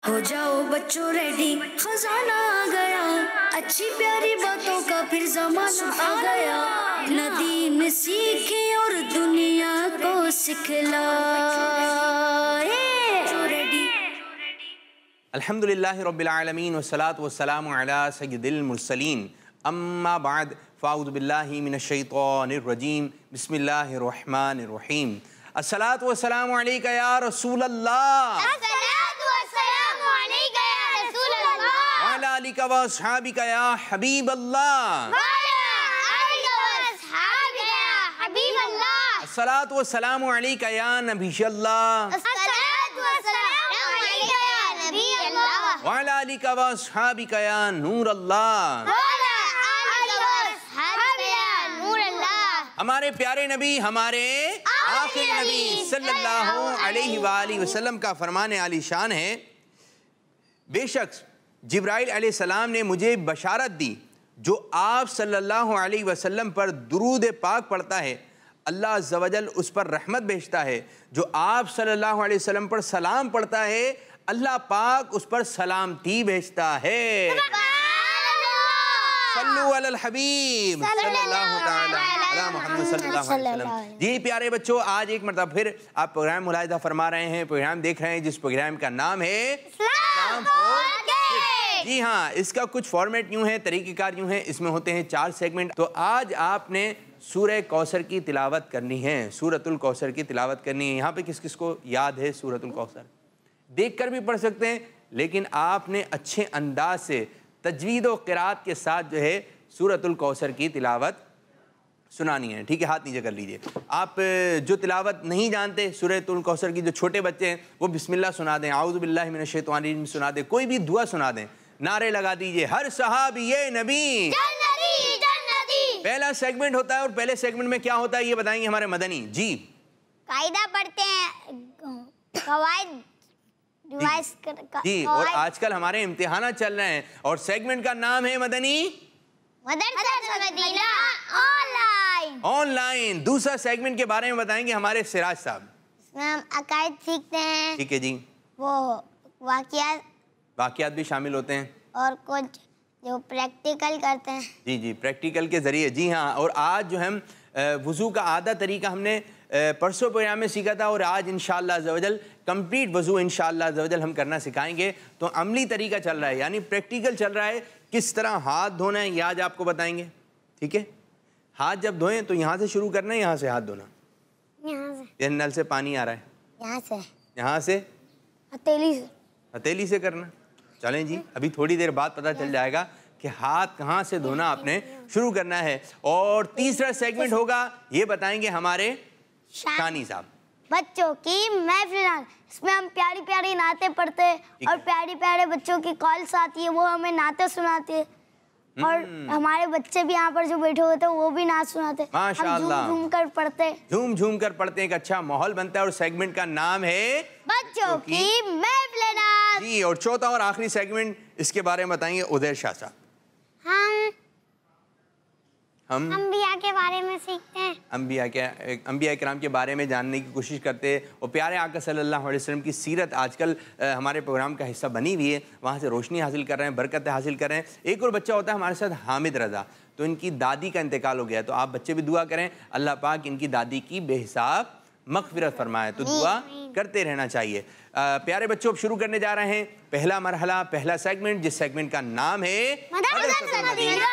हो जाओ बच्चों रेडी, खजाना आ गया, अच्छी प्यारी बातों का फिर जमाना आ गया। नदी में सीखे और दुनिया को सिखलाए। अल्हम्दुलिल्लाहि रब्बिल आलमीन वस्सलातु वस्सलामु अला सय्यिदिल मुरसलीन अम्मा बाद फ़अऊज़ु बिल्लाहि मिनश शैतानिर रजीम बिस्मिल्लाहिर रहमानिर रहीम। अस्सलातु वस्सलामु अलैका या रसूलल्लाह, अस्सलातु वस्सलामु अलैका या रसूलल्लाह, व अला आलिका व अस्हाबिका या हबीबल्लाह, व अला आलिका व अस्हाबिका या हबीबल्लाह, अस्सलातु वस्सलामु अलैका या नबियल्लाह, अस्सलातु वस्सलामु अलैका या नबियल्लाह, व अला आलिका व अस्हाबिका या नूरल्लाह। हमारे प्यारे नबी, हमारे आखिर नबी सल्लल्लाहु अलैहि वसल्लम का फरमान आली शान है, बेशक जिब्राइल अलैहिस्सलाम ने मुझे बशारत दी, जो आप सल्लल्लाहु अलैहि वसल्लम पर दुरूद पाक पढ़ता है अल्लाह अज़्ज़ा वजल उस पर रहमत भेजता है। जो आप सल्लल्लाहु अलैहि वसल्लम पर सलाम पढ़ता है अल्लाह पाक उस पर सलामती भेजता है। सल्लु अलल हबीब सल्लल्लाहु तआला अला मुहम्मद सल्लल्लाहु अलैहि वसल्लम। जी प्यारे बच्चों, आज एक मरतबा फिर आप प्रोग्राम मुलाहिज़ा फरमा रहे हैं, प्रोग्राम देख रहे हैं, जिस प्रोग्राम का नाम है इस्लाम फॉर किड्स। जी हाँ, इसका कुछ फॉर्मेट यूँ है, तरीक़ेकार यूँ है, इसमें होते हैं 4 सेगमेंट। तो आज आपने सूरह कौसर की तिलावत करनी है, सूरतुल कौसर की तिलावत करनी है। यहाँ पे किस किस को याद है सूरतुल कौसर? देख कर भी पढ़ सकते हैं, लेकिन आपने अच्छे अंदाज से तजवीद और क़िराअत के साथ जो है सूरतुल कौसर की तिलावत सुनानी है। ठीक है, हाथ नीचे कर लीजिए। आप जो तिलावत नहीं जानते सूरतुल कौसर की, जो छोटे बच्चे हैं वो बिस्मिल्लाह सुना दें, आऊज़ु बिल्लाहि मिनश शैतानिर रजीम सुना दें, कोई भी दुआ सुना दें, नारे लगा दीजिए, हर सहाबी ये नबी जन्नती जन्नती। पहला सेगमेंट होता है, और पहले सेगमेंट में क्या होता है ये बताएंगे हमारे मदनी जी। कायदा पढ़ते हैं, कवायद जी, और आजकल हमारे इम्तिहान चल रहे हैं और सेगमेंट का नाम है मदनी मदरसा मदीना ऑनलाइन। ऑनलाइन। दूसरा सेगमेंट के बारे में बताएंगे हमारे सिराज साहब। इसमें हम अकायद सीखते हैं। ठीक है जी। वो वाक़ियात भी शामिल होते हैं और कुछ जो प्रैक्टिकल करते हैं। जी जी, प्रैक्टिकल के ज़रिए। जी हाँ, और आज जो हम वज़ू का आधा तरीका हमने परसों प्रोग्राम में सीखा था, और आज इंशाअल्लाह अज़्ज़ा वजल कंप्लीट वज़ू इंशाअल्लाह अज़्ज़ा वजल हम करना सिखाएंगे। तो अमली तरीका चल रहा है, यानी प्रैक्टिकल चल रहा है, किस तरह हाथ धोना है ये आज आपको बताएंगे। ठीक है, हाथ जब धोएं तो यहाँ से शुरू करना है, यहाँ से हाथ धोना, यहाँ से, ये नल से पानी आ रहा है, यहाँ से हथेली से करना। चलें जी, अभी थोड़ी देर बाद पता चल जाएगा कि हाथ कहाँ से धोना आपने शुरू करना है। और तीसरा सेगमेंट होगा, ये बताएंगे हमारे शानी साहब, बच्चों की महफिल। इसमें हम प्यारी प्यारी नाते पढ़ते हैं और प्यारी प्यारे बच्चों की कॉल्स आती है, वो हमें नाते सुनाते हैं, और हमारे बच्चे भी यहाँ पर जो बैठे होते हैं वो भी नात सुनाते हैं। माशाअल्लाह, झूम कर पढ़ते हैं, झूम झूम कर पढ़ते हैं, एक अच्छा माहौल बनता है। और सेगमेंट का नाम है बच्चों की महफिल जी। और चौथा और आखिरी सेगमेंट, इसके बारे में बताएंगे उदैर शाह साहब। हम अंबिया के बारे में सीखते हैं, अंबिया किराम के बारे में जानने की कोशिश करते हैं, और प्यारे आका सल्लल्लाहु अलैहि वसल्लम की सीरत आजकल हमारे प्रोग्राम का हिस्सा बनी हुई है, वहाँ से रोशनी हासिल कर रहे हैं, बरकत हासिल कर रहे हैं। एक और बच्चा होता है हमारे साथ हामिद रज़ा, तो इनकी दादी का इंतकाल हो गया, तो आप बच्चे भी दुआ करें अल्लाह पाक इनकी दादी की बेहिसाब मग़फ़िरत फरमाए, तो दुआ करते रहना चाहिए। प्यारे बच्चों, अब शुरू करने जा रहे हैं पहला मरहला, पहला सेगमेंट, जिस सेगमेंट का नाम है मदरसा मदीना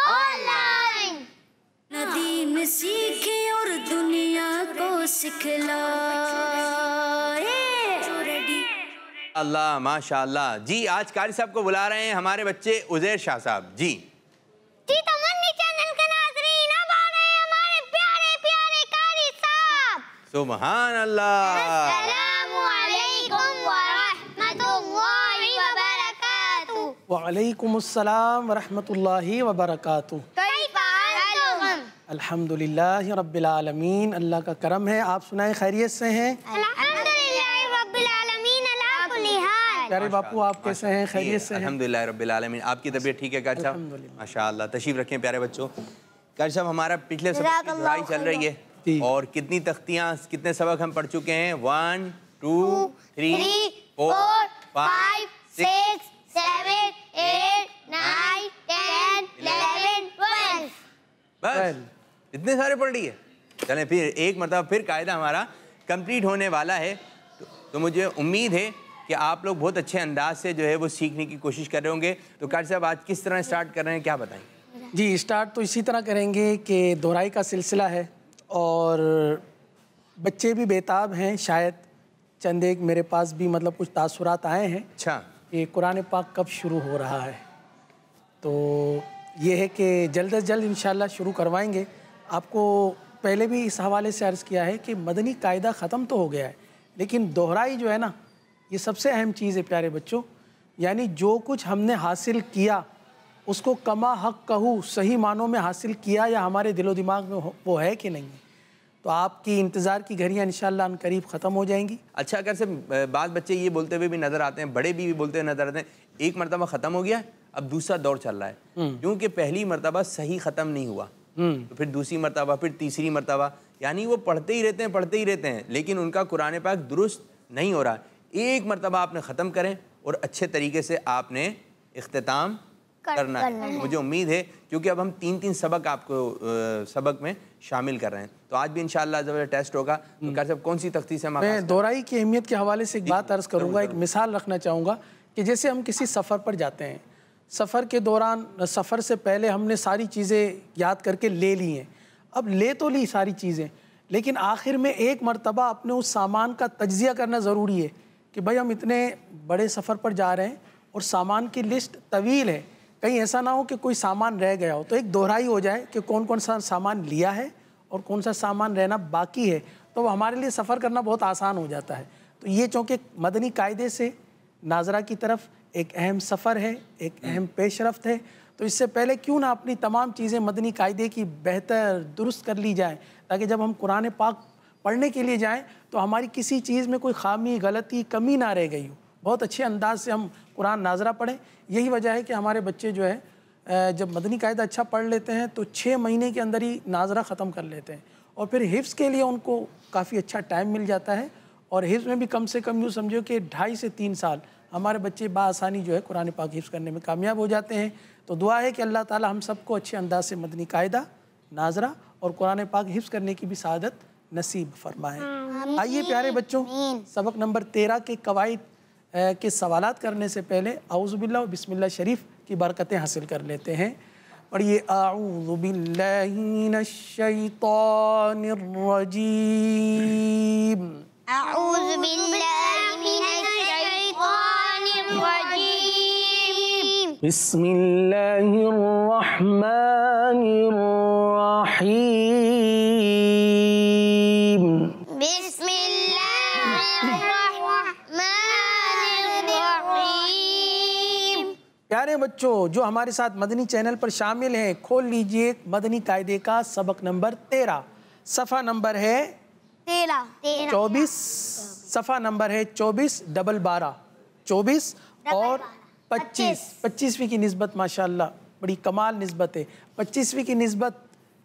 ऑनलाइन। नदी में सीखे और दुनिया को सिखलाए। अल्लाह माशाअल्लाह जी। आज कारी साहब को बुला रहे हैं हमारे बच्चे उज़ैर शाह साहब जी। सुभान अल्लाह। अस्सलामु अलैकुम व रहमतुल्लाहि व बरकातुहू। व अलैकुमुस्सलाम व रहमतुल्लाहि व बरकातुहू। कैफ़ा अंतुम? अल्हम्दुलिल्लाहि रब्बिल आलमीन, अल्लाह का करम है। आप सुनाएं, खैरियत से हैं? अल्हम्दुलिल्लाहि रब्बिल आलमीन अला कुल्ली हाल। प्यारे बापू, आप कैसे हैं? खैरियत से हैं? अल्हम्दुलिल्लाह रब्बिल आलमीन। आपकी तबीयत ठीक है कारी साहब? माशाअल्लाह, तशरीफ रखें प्यारे बच्चों। कारी साहब, हमारा पिछले सबक की पढ़ाई चल रही है, और कितनी तख्तियाँ, कितने सबक हम पढ़ चुके हैं? 1 2 3 4 5 6, 7, 8, 9, 10, 11, 12। बस इतने सारे पढ़ लिए। चलें फिर एक मतलब फिर कायदा हमारा कंप्लीट होने वाला है। तो मुझे उम्मीद है कि आप लोग बहुत अच्छे अंदाज से जो है वो सीखने की कोशिश कर रहे होंगे। तो कारी साहब आज किस तरह स्टार्ट कर रहे हैं, क्या बताएंगे? जी, स्टार्ट तो इसी तरह करेंगे कि दोहराई का सिलसिला है और बच्चे भी बेताब हैं। शायद चंद एक मेरे पास भी मतलब कुछ तासुरात आए हैं। अच्छा, कि कुरान पाक कब शुरू हो रहा है, तो ये है कि जल्द अज जल्द इंशाल्लाह शुरू करवाएंगे। आपको पहले भी इस हवाले से अर्ज़ किया है कि मदनी कायदा ख़त्म तो हो गया है, लेकिन दोहराई जो है ना, ये सबसे अहम चीज़ है प्यारे बच्चों। यानी जो कुछ हमने हासिल किया उसको कमा हक कहू सही मानों में हासिल किया या हमारे दिलो दिमाग में वो है कि नहीं। तो आपकी इंतज़ार की घड़ियाँ इंशाल्लाह अनकरीब ख़त्म हो जाएंगी। अच्छा, अगर से बाद बच्चे ये बोलते हुए भी नज़र आते हैं, बड़े भी बोलते हुए नज़र आते हैं, एक मरतबा ख़त्म हो गया, अब दूसरा दौर चल रहा है, क्योंकि पहली मरतबा सही ख़त्म नहीं हुआ, तो फिर दूसरी मरतबा, फिर तीसरी मरतबा, यानी वो पढ़ते ही रहते हैं, लेकिन उनका कुरान पाक दुरुस्त नहीं हो रहा। एक मरतबा आपने ख़त्म करें और अच्छे तरीके से आपने इख्तिताम करना है। मुझे उम्मीद है, क्योंकि अब हम 3-3 सबक आपको सबक में शामिल कर रहे हैं, तो आज भी इंशाअल्लाह जब टेस्ट होगा तो कारी साहब कौन सी तख्ती से मैं दोहराई की अहमियत के हवाले से एक बात अर्ज़ करूँगा, एक मिसाल रखना चाहूँगा कि जैसे हम किसी सफ़र पर जाते हैं, सफ़र के दौरान सफ़र से पहले हमने सारी चीज़ें याद करके ले ली हैं। अब ले तो ली सारी चीज़ें, लेकिन आखिर में एक मरतबा अपने उस सामान का तज्ज़िया करना ज़रूरी है कि भाई हम इतने बड़े सफ़र पर जा रहे हैं और सामान की लिस्ट तवील है, कहीं ऐसा ना हो कि कोई सामान रह गया हो। तो एक दोहराई हो जाए कि कौन कौन सा सामान लिया है और कौन सा सामान रहना बाकी है, तो हमारे लिए सफ़र करना बहुत आसान हो जाता है। तो ये चूँकि मदनी कायदे से नाजरा की तरफ एक अहम सफ़र है, एक अहम पेशरफ्त है, तो इससे पहले क्यों ना अपनी तमाम चीज़ें मदनी कायदे की बेहतर दुरुस्त कर ली जाएँ, ताकि जब हम कुरान पाक पढ़ने के लिए जाएँ तो हमारी किसी चीज़ में कोई खामी, गलती, कमी ना रह गई हो। बहुत अच्छे अंदाज से हम कुरान नाजरा पढ़ें। यही वजह है कि हमारे बच्चे जो है जब मदनी कायदा अच्छा पढ़ लेते हैं तो 6 महीने के अंदर ही नाजरा ख़त्म कर लेते हैं, और फिर हिफ्ज़ के लिए उनको काफ़ी अच्छा टाइम मिल जाता है। और हिफ्ज़ में भी कम से कम यूँ समझो कि 2.5 से 3 साल हमारे बच्चे बाआसानी जो है कुरान पाक हिफ्ज़ करने में कामयाब हो जाते हैं। तो दुआ है कि अल्लाह ताला हम सबको अच्छे अंदाज से मदनी कायदा, नाजरा और कुरान पाक हिफ्ज़ करने की भी सआदत नसीब फरमाए। आइए प्यारे बच्चों, सबक नंबर 13 के कवायद के सवालात करने से पहले आऊज़ु बिल्लाह बिस्मिल्लाह शरीफ की बरकतें हासिल कर लेते हैं। पढ़िए, आऊज़ु बिल्लाहि मिनश शैतानिर रजीम, अऊज़ु बिल्लाहि मिनश शैतानिर रजीम, बिस्मिल्लाहिर रहमानिर रहीम। प्यारे बच्चों, जो हमारे साथ मदनी चैनल पर शामिल हैं, खोल लीजिए मदनी कायदे का सबक नंबर 13, सफ़ा नंबर है 24, सफ़ा नंबर है 24 डबल 12, 24 और 25। 25वीं की निस्बत माशाल्लाह बड़ी कमाल निस्बत है। 25वीं की निस्बत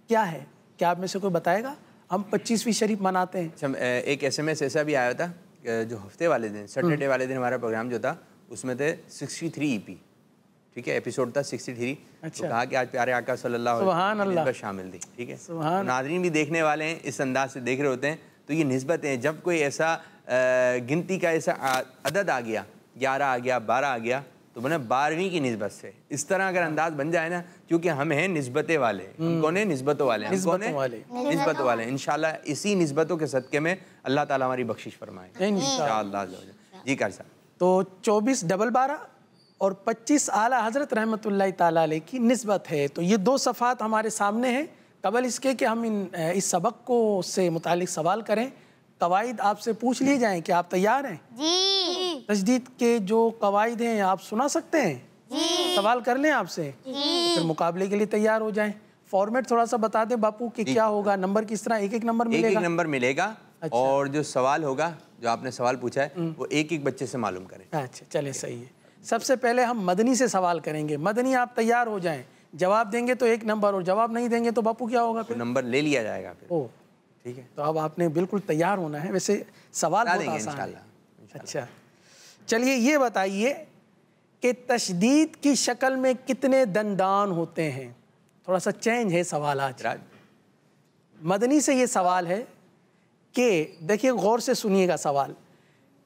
क्या है, क्या आप में से कोई बताएगा? हम 25वीं शरीफ मनाते हैं। एक SMS ऐसा भी आया था जो हफ्ते वाले दिन, सैटरडे वाले दिन हमारा प्रोग्राम जो था उसमें थे 63 EP, ठीक है, एपिसोड था 63। अच्छा। तो कहा कि आज प्यारे आका सल्लल्लाहु अलैहि वसल्लम पर शामिल थी, ठीक है। तो नाज़रीन भी देखने वाले हैं, इस अंदाज से देख रहे होते हैं। तो ये निस्बतें, जब कोई ऐसा गिनती का ऐसा अदद आ गया, 11 आ गया, 12 आ गया, तो बना 12वीं की निस्बत से इस तरह अगर अंदाज बन जाए ना, क्योंकि हम हैं निस्बतें वाले, हम कौन है? निस्बतों वाले, हम कौन है? निस्बतों वाले। इंशाल्लाह इसी निस्बतों के सदक़े में अल्लाह ताला हमारी बख्शिश फरमाए इंशाअल्लाह। जी कार साहब, तो 24 डबल 12 और 25 आला हज़रत रहमतुल्लाहि ताला अलैह की निस्बत है। तो ये 2 सफ़ात हमारे सामने हैं। कबल इसके कि हम इस सबक को से मुतालिक सवाल करें, कवायद आपसे पूछ लिए जाएं। क्या आप तैयार हैं? जी। तजदीद के जो कवायद हैं आप सुना सकते हैं? जी। सवाल कर लें आपसे, फिर मुकाबले के लिए तैयार हो जाएं। फॉर्मेट थोड़ा सा बता दें बापू कि क्या होगा, नंबर किस तरह? एक नंबर मिलेगा? एक नंबर मिलेगा। अच्छा। और जो सवाल होगा, जो आपने सवाल पूछा है, वो एक बच्चे से मालूम करें। अच्छा, चले, सही है। सबसे पहले हम मदनी से सवाल करेंगे। मदनी आप तैयार हो जाएं, जवाब देंगे तो 1 नंबर, और जवाब नहीं देंगे तो बापू क्या होगा? फिर नंबर ले लिया जाएगा फिर। ओ, ठीक है। तो अब आपने बिल्कुल तैयार होना है। वैसे सवाल बहुत आसान है। अच्छा, चलिए ये बताइए कि तशदीद की शक्ल में कितने दंदान होते हैं? थोड़ा सा चेंज है सवाल आज। मदनी से ये सवाल है कि देखिए गौर से सुनिएगा सवाल,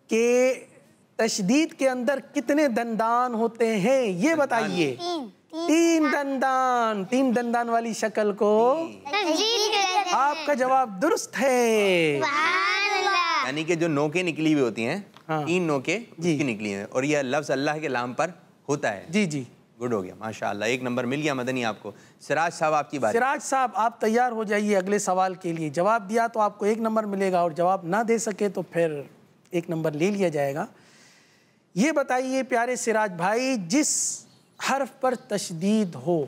कि तशदीद के अंदर कितने दंदान होते हैं ये बताइए। तीन दंदान वाली शक्ल को आपका जवाब दुरुस्त है। यानी कि जो नोके निकली हुई होती हैं, हाँ। 3 नोके उसकी निकली हैं और यह लफ्ज़ अल्लाह के नाम पर होता है। जी जी, गुड हो गया, माशाअल्लाह, 1 नंबर मिल गया मदनी आपको। सिराज साहब आपकी बात। सिराज साहब आप तैयार हो जाइए अगले सवाल के लिए। जवाब दिया तो आपको 1 नंबर मिलेगा और जवाब ना दे सके तो फिर 1 नंबर ले लिया जाएगा। ये बताइए प्यारे सिराज भाई, जिस हर्फ पर तशदीद हो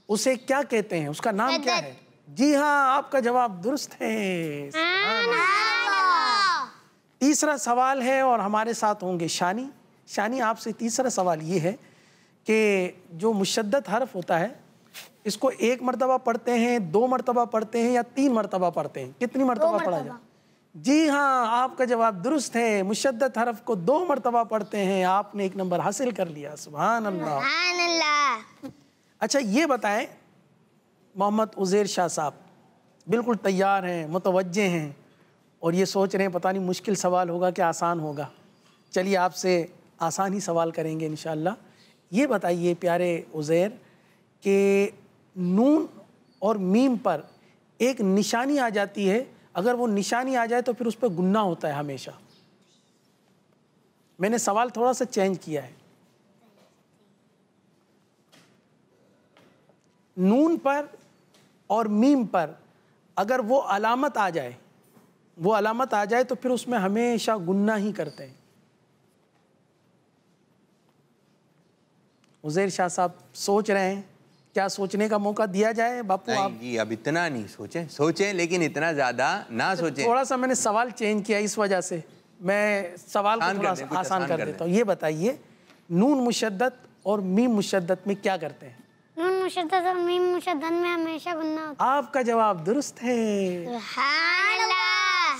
उसे क्या कहते हैं, उसका नाम क्या है? जी हाँ, आपका जवाब दुरुस्त है। तीसरा सवाल है और हमारे साथ होंगे शानी। शानी, आपसे तीसरा सवाल ये है कि जो मुशद्दद हर्फ होता है इसको 1 मरतबा पढ़ते हैं, 2 मरतबा पढ़ते हैं या 3 मरतबा पढ़ते हैं? कितनी मरतबा पढ़ा जाए? जी हाँ, आपका जवाब दुरुस्त है। मुशद्दद हर्फ को 2 मरतबा पढ़ते हैं। आपने 1 नंबर हासिल कर लिया। सुभान अल्लाह। अच्छा ये बताएं, मोहम्मद उज़ैर शाह साहब बिल्कुल तैयार हैं, मुतवज्जे हैं और ये सोच रहे हैं पता नहीं मुश्किल सवाल होगा कि आसान होगा। चलिए आपसे आसान ही सवाल करेंगे इंशाअल्लाह। ये बताइए प्यारे उज़ैर कि नून और मीम पर एक निशानी आ जाती है, अगर वो निशानी आ जाए तो फिर उस पर गुन्ना होता है हमेशा। मैंने सवाल थोड़ा सा चेंज किया है। नून पर और मीम पर अगर वो अलामत आ जाए, तो फिर उसमें हमेशा गुन्ना ही करते हैं। उज़ैर शाह साहब सोच रहे हैं, क्या सोचने का मौका दिया जाए? बापू आप जी अब इतना नहीं सोचें लेकिन इतना ज़्यादा ना सोचें। थोड़ा सा मैंने सवाल चेंज किया, इस वजह से मैं सवाल को थोड़ा सा आसान कर देता हूँ। ये बताइए, नून मुशद्दद और मीम मुशद्दद में क्या करते हैं? नून मुशद्दद और मीम मुशद्दद में हमेशा गुन्ना होता है। आपका जवाब दुरुस्त है।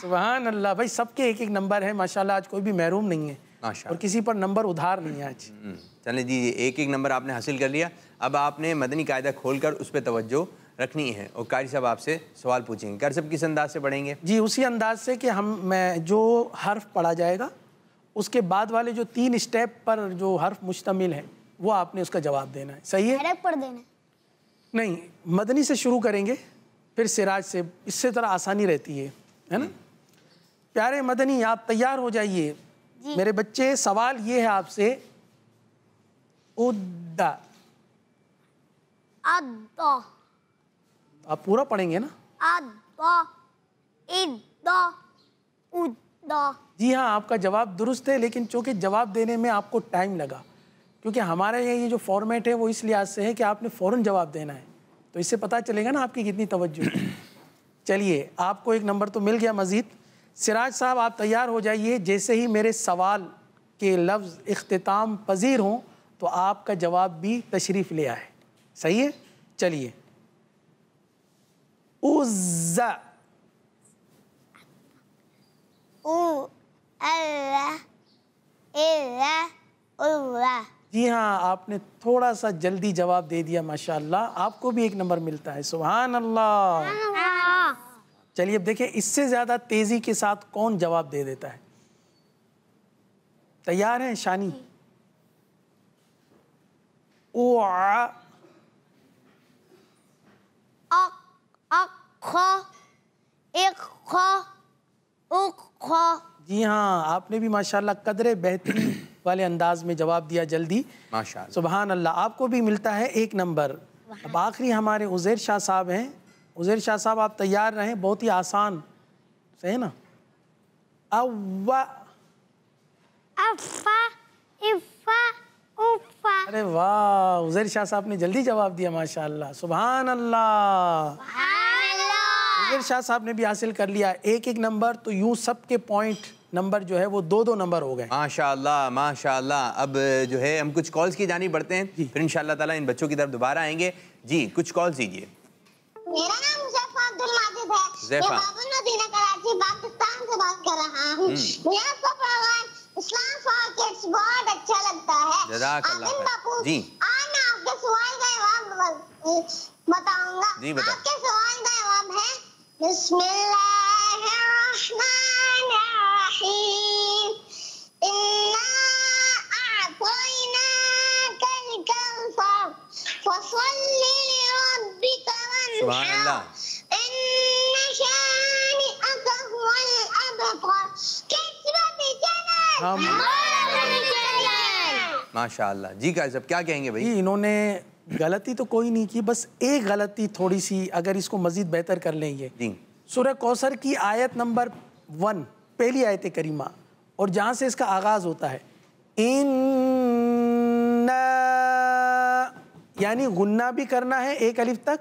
सुभान अल्लाह। भाई सबके 1-1 नंबर है माशाल्लाह, आज कोई भी महरूम नहीं है और किसी पर नंबर उधार नहीं है आज। चले जी, 1-1 नंबर आपने हासिल कर लिया। अब आपने मदनी कायदा खोलकर उस पर तवज्जो रखनी है और कारी साहब आपसे सवाल पूछेंगे। कारी साहब किस अंदाज से पढ़ेंगे? जी उसी अंदाज से कि मैं जो हर्फ पढ़ा जाएगा उसके बाद वाले जो 3 स्टेप पर जो हर्फ मुश्तमिल है वो आपने उसका जवाब देना है। सही है? डायरेक्ट पढ़ देना नहीं, मदनी से शुरू करेंगे फिर सिराज से, इससे तरह आसानी रहती है ना। प्यारे मदनी आप तैयार हो जाइए मेरे बच्चे। सवाल ये है आपसे, उद्दा। अद्दा। आप पूरा पढ़ेंगे ना? अद्दा, इद्दा, उद्दा। जी हाँ, आपका जवाब दुरुस्त है, लेकिन चूंकि जवाब देने में आपको टाइम लगा, क्योंकि हमारे यहाँ ये जो फॉर्मेट है वो इस लिहाज से है कि आपने फ़ौरन जवाब देना है, तो इससे पता चलेगा ना आपकी कितनी तवज्जो है। चलिए आपको 1 नंबर तो मिल गया मज़ीद। सिराज साहब आप तैयार हो जाइए, जैसे ही मेरे सवाल के लफ्ज़ इख्तिताम पजीर हों तो आपका जवाब भी तशरीफ़ ले आए। सही है? चलिए। उज़्ज़ा। जी हाँ, आपने थोड़ा सा जल्दी जवाब दे दिया माशाअल्लाह, आपको भी 1 नंबर मिलता है। सुभान अल्लाह। चलिए अब देखिए इससे ज़्यादा तेज़ी के साथ कौन जवाब दे देता है। तैयार हैं शानी? जी हाँ, आपने भी माशाल्लाह कदरे बेहतरी वाले अंदाज में जवाब दिया जल्दी, माशाल्लाह। सुभान अल्लाह। आपको भी मिलता है 1 नंबर। अब आखिरी हमारे उज़ैर शाह साहब हैं। उज़ैर शाह साहब आप तैयार रहें, बहुत ही आसान, सही है ना? अव्वा। अफ़ा, इफ़ा, उफ़ा। अरे वाह, उज़ैर शाह साहब ने जल्दी जवाब दिया माशाल्लाह, सुभान अल्लाह। उज़ैर शाह साहब ने भी हासिल कर लिया 1-1 नंबर। तो यूँ सबके पॉइंट नंबर जो है वो 2-2 नंबर हो गए। माशाअल्लाह माशाअल्लाह। अब जो है हम कुछ कॉल्स की जानी बढ़ते हैं, फिर इंशाअल्लाह ताला इन बच्चों की तरफ दोबारा आएंगे। जी कुछ कॉल्स दीजिए। मेरा नाम मुज़फ़्फ़र अब्दुल माजिद है। मैं बाबुल मदीना कराची पाकिस्तान से बात कर रहा हूँ। मैं आपको प्रोग्राम इस्लाम फॉर किड्स बहुत अच्छा लगता है। जज़ाकल्लाह आदिल खैर। बापू, जी आज मैं आपके सवाल का जवाब बताऊंगा। जी, बताओ। आपके सवाल का जवाब है बिस्मिल्लाहिर्रहमानिर्रहीम। इन्ना अअतैनाकल कौसर फसल्लि लिरब्बिका सुभान अल्लाह। वन्हर इन्न शानिअक हुवल अबतर। हम माशाअल्लाह। जी कारी साहब क्या कहेंगे भाई? जी, इन्होंने गलती तो कोई नहीं की, बस एक गलती थोड़ी सी, अगर इसको मजीद बेहतर कर लेंगे। जी सूरह कौसर की आयत नंबर 1, पहली आयत करीमा, और जहाँ से इसका आगाज़ होता है इन्ना, यानी गुन्ना भी करना है एक अलिफ तक,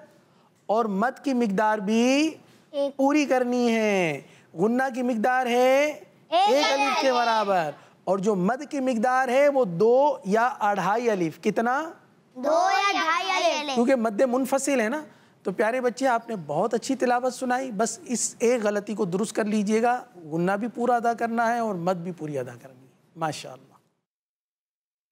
और मद की मिकदार भी पूरी करनी है। गुन्ना की मिकदार है एक अलिफ के बराबर, और जो मद की मिकदार है वो 2 या 2.5 अलिफ। कितना? 2 या 2.5 अलिफ। क्योंकि मद्दे मुनफसिल है ना। तो प्यारे बच्चे, आपने बहुत अच्छी तिलावत सुनाई, बस इस एक गलती को दुरुस्त कर लीजिएगा। गुन्ना भी पूरा अदा करना है और मद भी पूरी अदा करनी है। माशाअल्लाह।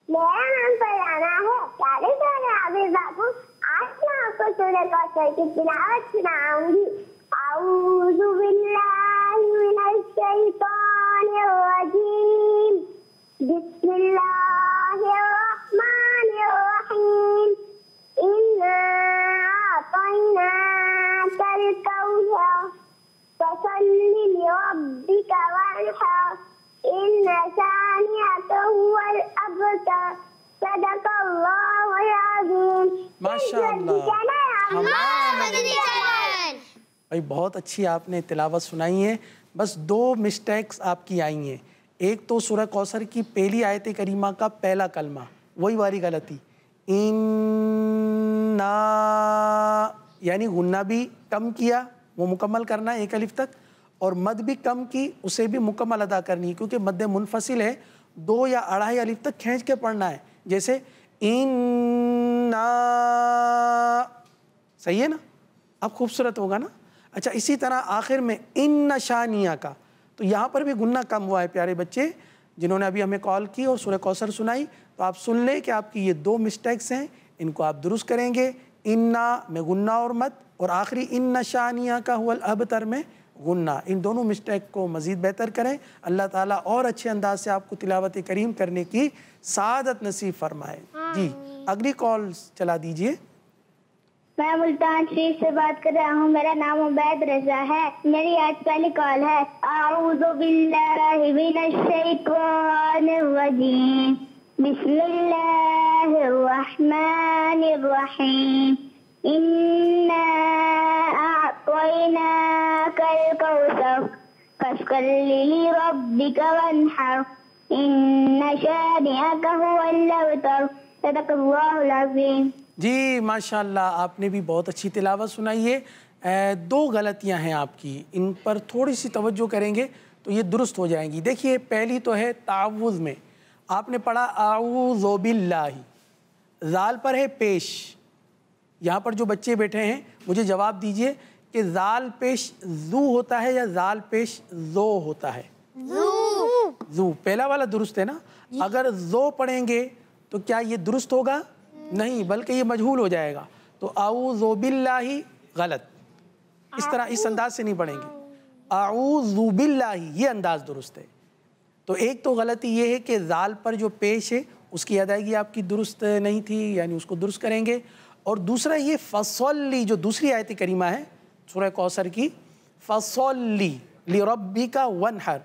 मेरा नाम फरहाना है। प्यारे प्यारे आबिद बाबू, आज मैं आपको सूरह कौसर की तिलावत सुनाऊंगी। औज़ु बिल्लाहि मिनश शैतानिर रजीम। बिस्मिल्लाहिर रहमानिर रहीम। इन्ना अअतैनाकल कौसर फसल्लि लिरब्बिका वन्हर इन्न शानिअक हुवल अबतर। सदक़ल्लाहुल अज़ीम। माशाअल्लाह। भाई बहुत अच्छी आपने तिलावत सुनाई है। बस 2 मिस्टेक्स आपकी आई हैं। एक तो सूरह कौसर की पहली आयत करीमा का पहला कलमा, वही वाली गलती। इन्ना, यानी गुन्ना भी कम किया, वो मुकम्मल करना है एक अलिफ तक, और मद भी कम की, उसे भी मुकम्मल अदा करनी है, क्योंकि मद मुनफसिल है। 2 या 2.5 अलिफ तक खींच के पढ़ना है, जैसे इन्ना। सही है ना? अब खूबसूरत होगा ना? अच्छा, इसी तरह आखिर में इन्ना शानिया का, तो यहाँ पर भी गुन्ना कम हुआ है। प्यारे बच्चे जिन्होंने अभी हमें कॉल की और सूरह कौसर सुनाई, तो आप सुन लें कि आपकी ये 2 मिस्टेक्स हैं, इनको आप दुरुस्त करेंगे। इन्ना में गुन्ना और मद, और आखिरी इन्ना शानिया का हुवल अबतर में गुन्ना। इन दोनों मिस्टेक को मज़ीद बेहतर करें। अल्लाह ताला और अच्छे अंदाज से आपको तिलावत करीम करने की सादत नसीब फरमाए। जी, अगली कॉल चला दीजिए। मैं मुल्तान शरीफ से बात कर रहा हूँ। मेरा नाम उबैद रजा है। मेरी आज पहली कॉल है। औज़ु बिल्लाहि मिनश शैतानिर रजीम। बिस्मिल्लाहिर रहमानिर रहीम। इन्ना अअतैनाकल कौसर फसल्लि लिरब्बिका वन्हर इन्न शानिअक हुवल अबतर। सदक़ल्लाहुल अज़ीम। जी माशाल्लाह, आपने भी बहुत अच्छी तिलावत सुनाई है। 2 गलतियां हैं आपकी, इन पर थोड़ी सी तवज्जो करेंगे तो ये दुरुस्त हो जाएंगी। देखिए, पहली तो है तावुज़ में आपने पढ़ा आऊज़ु बिल्लाहि, ज़ाल पर है पेश। यहाँ पर जो बच्चे बैठे हैं, मुझे जवाब दीजिए कि ज़ाल पेश ज़ू होता है या ज़ाल पेश ज़ो होता है? ज़ू पहला वाला दुरुस्त है ना। अगर ज़ो पढ़ेंगे तो क्या ये दुरुस्त होगा? नहीं, बल्कि ये मजहूल हो जाएगा। तो आऊज़ु बिल्लाहि गलत, इस तरह इस अंदाज से नहीं पढ़ेंगे। आऊज़ु बिल्लाहि, ये अंदाज दुरुस्त है। तो एक तो गलती ये है कि ज़ाल पर जो पेश है उसकी अदायगी आपकी दुरुस्त नहीं थी, यानी उसको दुरुस्त करेंगे। और दूसरा ये फसल्ली, जो दूसरी आयत करीमा है सूरह कौसर की, फसल्ली लिरब्बिका वन्हर,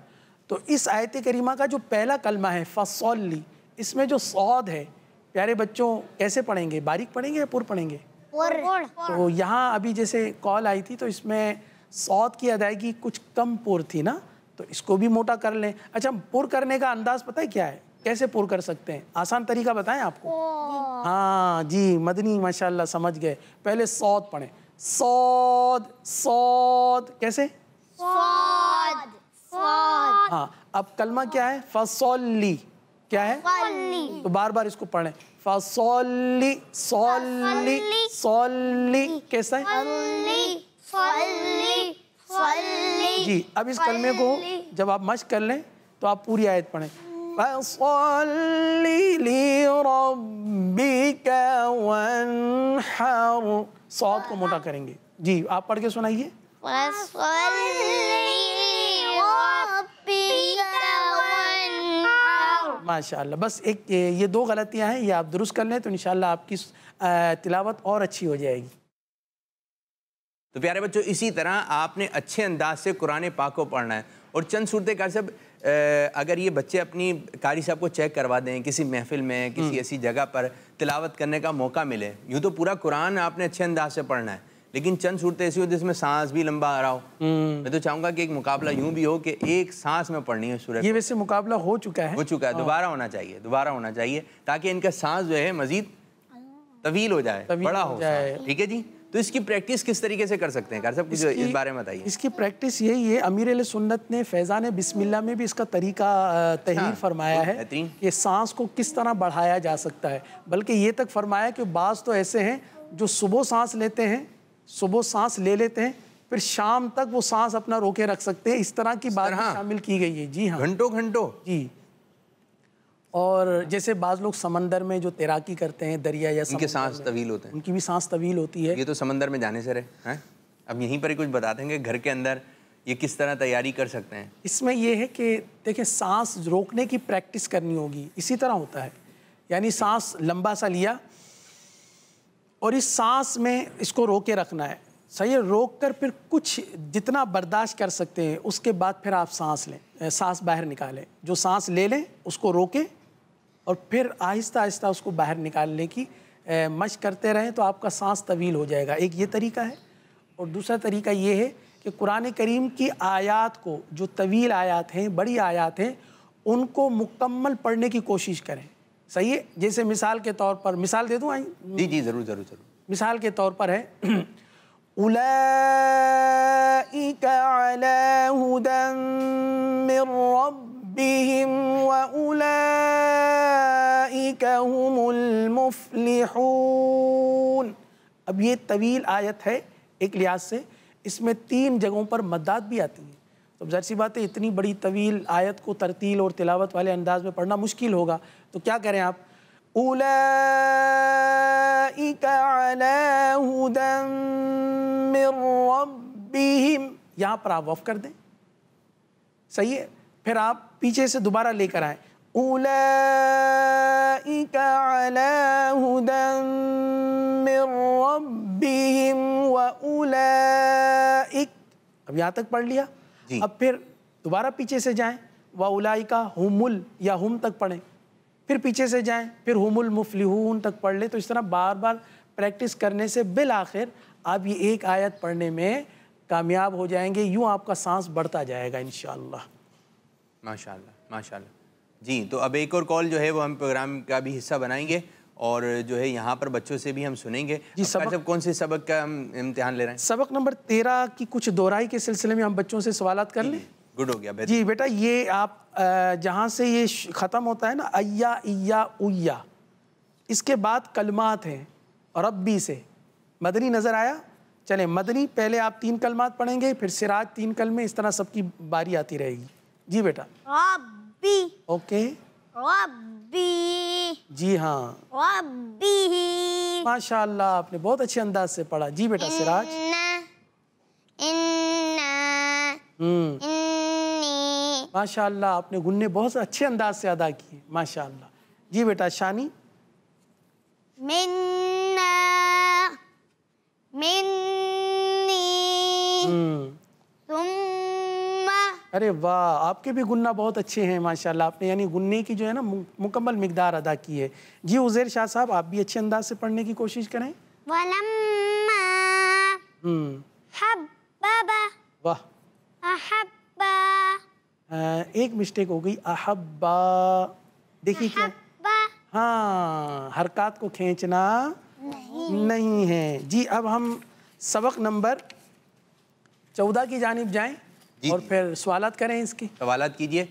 तो इस आयत करीमा का जो पहला कलमा है फसल्ली, इसमें जो सौद है, प्यारे बच्चों कैसे पढ़ेंगे? बारीक पढ़ेंगे या पुर पढ़ेंगे? तो यहाँ अभी जैसे कॉल आई थी तो इसमें सौद की अदायगी कुछ कम पुर थी ना, तो इसको भी मोटा कर लें। अच्छा, पुर करने का अंदाज पता है क्या है? कैसे पुर कर सकते हैं? आसान तरीका बताएं आपको। हाँ जी, मदनी माशाल्लाह समझ गए। पहले सौद पढ़ें, सौद सौद, कैसे? सौद सौद। हाँ, अब कलमा क्या है? फसल्ली, क्या है? तो बार बार इसको पढ़ें, फसल्ली सौली सौली, कैसा है? जी, अब इस कलमे को जब आप मश्क कर लें तो आप पूरी आयत पढ़ें। फसल्लि लिरब्बिका वन्हर। सौद को मोटा करेंगे। जी आप पढ़ के सुनाइए। माशाअल्लाह। बस एक ये दो गलतियां हैं, ये आप दुरुस्त कर लें तो इंशाअल्लाह आपकी तिलावत और अच्छी हो जाएगी। तो प्यारे बच्चों, इसी तरह आपने अच्छे अंदाज से कुरान पाक को पढ़ना है। और चंद सूरतें कारी साहब, अगर ये बच्चे अपनी कारी साहब को चेक करवा दें किसी महफिल में, किसी ऐसी जगह पर तिलावत करने का मौका मिले, यूँ तो पूरा कुरान आपने अच्छे अंदाज से पढ़ना है, लेकिन चंद सूरतें ऐसी हो जिसमें सांस भी लंबा आ रहा हो। मैं तो चाहूँगा कि एक मुकाबला यूँ भी हो कि एक सांस में पढ़नी है सूरत। ये वैसे मुकाबला हो चुका है, दोबारा होना चाहिए, दोबारा होना चाहिए, ताकि इनका सांस जो है मजीद तवील हो जाए, बड़ा हो जाए। ठीक है जी। तो इसकी प्रैक्टिस किस तरीके से कर सकते हैं कार साहब, कुछ इस बारे में बताइए। इसकी प्रैक्टिस यही है, अमीर अहले सुन्नत ने फैज़ान बिस्मिल्लाह में भी इसका तरीका तहरीर फरमाया है कि सांस को किस तरह बढ़ाया जा सकता है। बल्कि ये तक फरमाया कि बाज़ तो ऐसे हैं जो सुबह सांस लेते हैं, सुबह सांस ले लेते हैं, फिर शाम तक वो सांस अपना रोके रख सकते हैं। इस तरह की बात शामिल की गई है। जी हाँ, घंटों घंटों। जी। और जैसे बाज़ लोग समंदर में जो तैराकी करते हैं, दरिया या उनके सांस तवील होते हैं, उनकी भी सांस तवील होती है। ये तो समंदर में जाने से रहे हैं। अब यहीं पर ही कुछ बता देंगे घर के अंदर ये किस तरह तैयारी कर सकते हैं। इसमें ये है कि देखिए, सांस रोकने की प्रैक्टिस करनी होगी। इसी तरह होता है, यानी सांस लंबा सा लिया और इस सांस में इसको रोके रखना है। सही है, रोक कर फिर कुछ जितना बर्दाश्त कर सकते हैं उसके बाद फिर आप सांस लें, सांस बाहर निकालें। जो सांस ले लें उसको रोकें और फिर आहिस्ता आहिस्ता उसको बाहर निकालने की मशक करते रहें तो आपका सांस तवील हो जाएगा। एक ये तरीका है। और दूसरा तरीका ये है कि कुरान करीम की आयात को, जो तवील आयात हैं, बड़ी आयात हैं, उनको मुकम्मल पढ़ने की कोशिश करें। सही है। जैसे मिसाल के तौर पर, मिसाल दे दूँ? जी जी ज़रूर ज़रूर ज़रूर। मिसाल के तौर पर है उलाइका अला हुदन मिर रब्बिहिम व उलाइका हुमुल मुफ्लिहून। अब ये तवील आयत है एक लिहाज से, इसमें 3 जगहों पर मद्दात भी आती हैं। तो ज़ाहिर सी बात है, इतनी बड़ी तवील आयत को तरतील और तिलावत वाले अंदाज में पढ़ना मुश्किल होगा। तो क्या करें आप, उलाइका अला हुदन मिर रब्बिहिम, यहाँ पर आप वक़्फ़ कर दें। सही है। फिर आप पीछे से दोबारा लेकर आए, उलाइका अला हुदन मिर रब्बिहिम व उलाइक। अब यहाँ तक पढ़ लिया। अब फिर दोबारा पीछे से जाएं, व उलाइका हुमुल या हुम तक पढ़ें, फिर पीछे से जाएं, फिर हुमुल मुफ्लिहून तक पढ़ लें। तो इस तरह बार बार प्रैक्टिस करने से बिल आखिर आप ये एक आयत पढ़ने में कामयाब हो जाएंगे। यूँ आपका सांस बढ़ता जाएगा इंशाअल्लाह। माशाअल्लाह माशाअल्लाह। जी, तो अब एक और कॉल जो है वो हम प्रोग्राम का भी हिस्सा बनाएंगे और जो है यहाँ पर बच्चों से भी हम सुनेंगे। जी, सबक कौन से सबक का हम इम्तिहान ले रहे हैं? सबक नंबर 13 की कुछ दोहराई के सिलसिले में हम बच्चों से सवालात कर लें। गुड हो गया। जी बेटा, ये आप जहाँ से ये ख़त्म होता है ना, अय्या इया उय्या, इसके बाद कलमात हैं रब्बी से। मदनी नज़र आया? चलें, मदनी पहले आप 3 कलमात पढ़ेंगे, फिर सिराज 3 कलमे, इस तरह सबकी बारी आती रहेगी। जी बेटा। रब्बी। ओके। रब्बी। जी हाँ, रब्बी। माशाअल्लाह, आपने बहुत अच्छे अंदाज से पढ़ा। जी बेटा सिराज। माशाअल्लाह, आपने गुन्ने बहुत अच्छे अंदाज से अदा किए, माशाअल्लाह। जी बेटा शानी। मिन्ना, मिन्नी, तुम्मा। अरे वाह, आपके भी गुन्ना बहुत अच्छे हैं माशाअल्लाह। आपने यानी गुन्ने की जो है ना मुकम्मल मिकदार अदा की है। जी उज़ैर शाह साहब, आप भी अच्छे अंदाज से पढ़ने की कोशिश करें। वलम्मा, हब्बा। वाह। अहब्बा। एक मिस्टेक हो गई, अहब्बा। देखिए क्या, हाँ, हरकत को खींचना नहीं है। जी, अब हम सबक नंबर 14 की जानिब जाएं और फिर सवालात करें। इसके सवालात कीजिए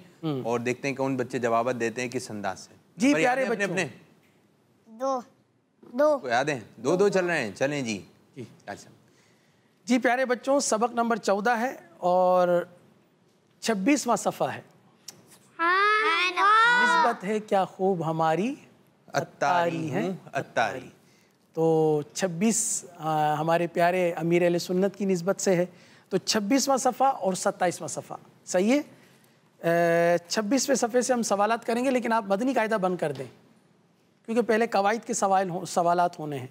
और देखते हैं कौन बच्चे जवाब देते हैं किस अंदाज से। जी प्यारे बच्चों, अपने 2 याद है? 2 चल रहे हैं। चलें जी। अच्छा जी प्यारे बच्चों, सबक नंबर 14 है और 26वां सफ़ा है। सिफत है क्या खूब हमारी अत्तारी है अत्तारी। तो 26 हमारे प्यारे अमीर अहले सुन्नत की निस्बत से है, तो 26वां सफ़ा और 27वां सफ़ा सही है। 26वें सफ़े से हम सवालात करेंगे, लेकिन आप मदनी कायदा बंद कर दें क्योंकि पहले कवायद के सवालात होने हैं।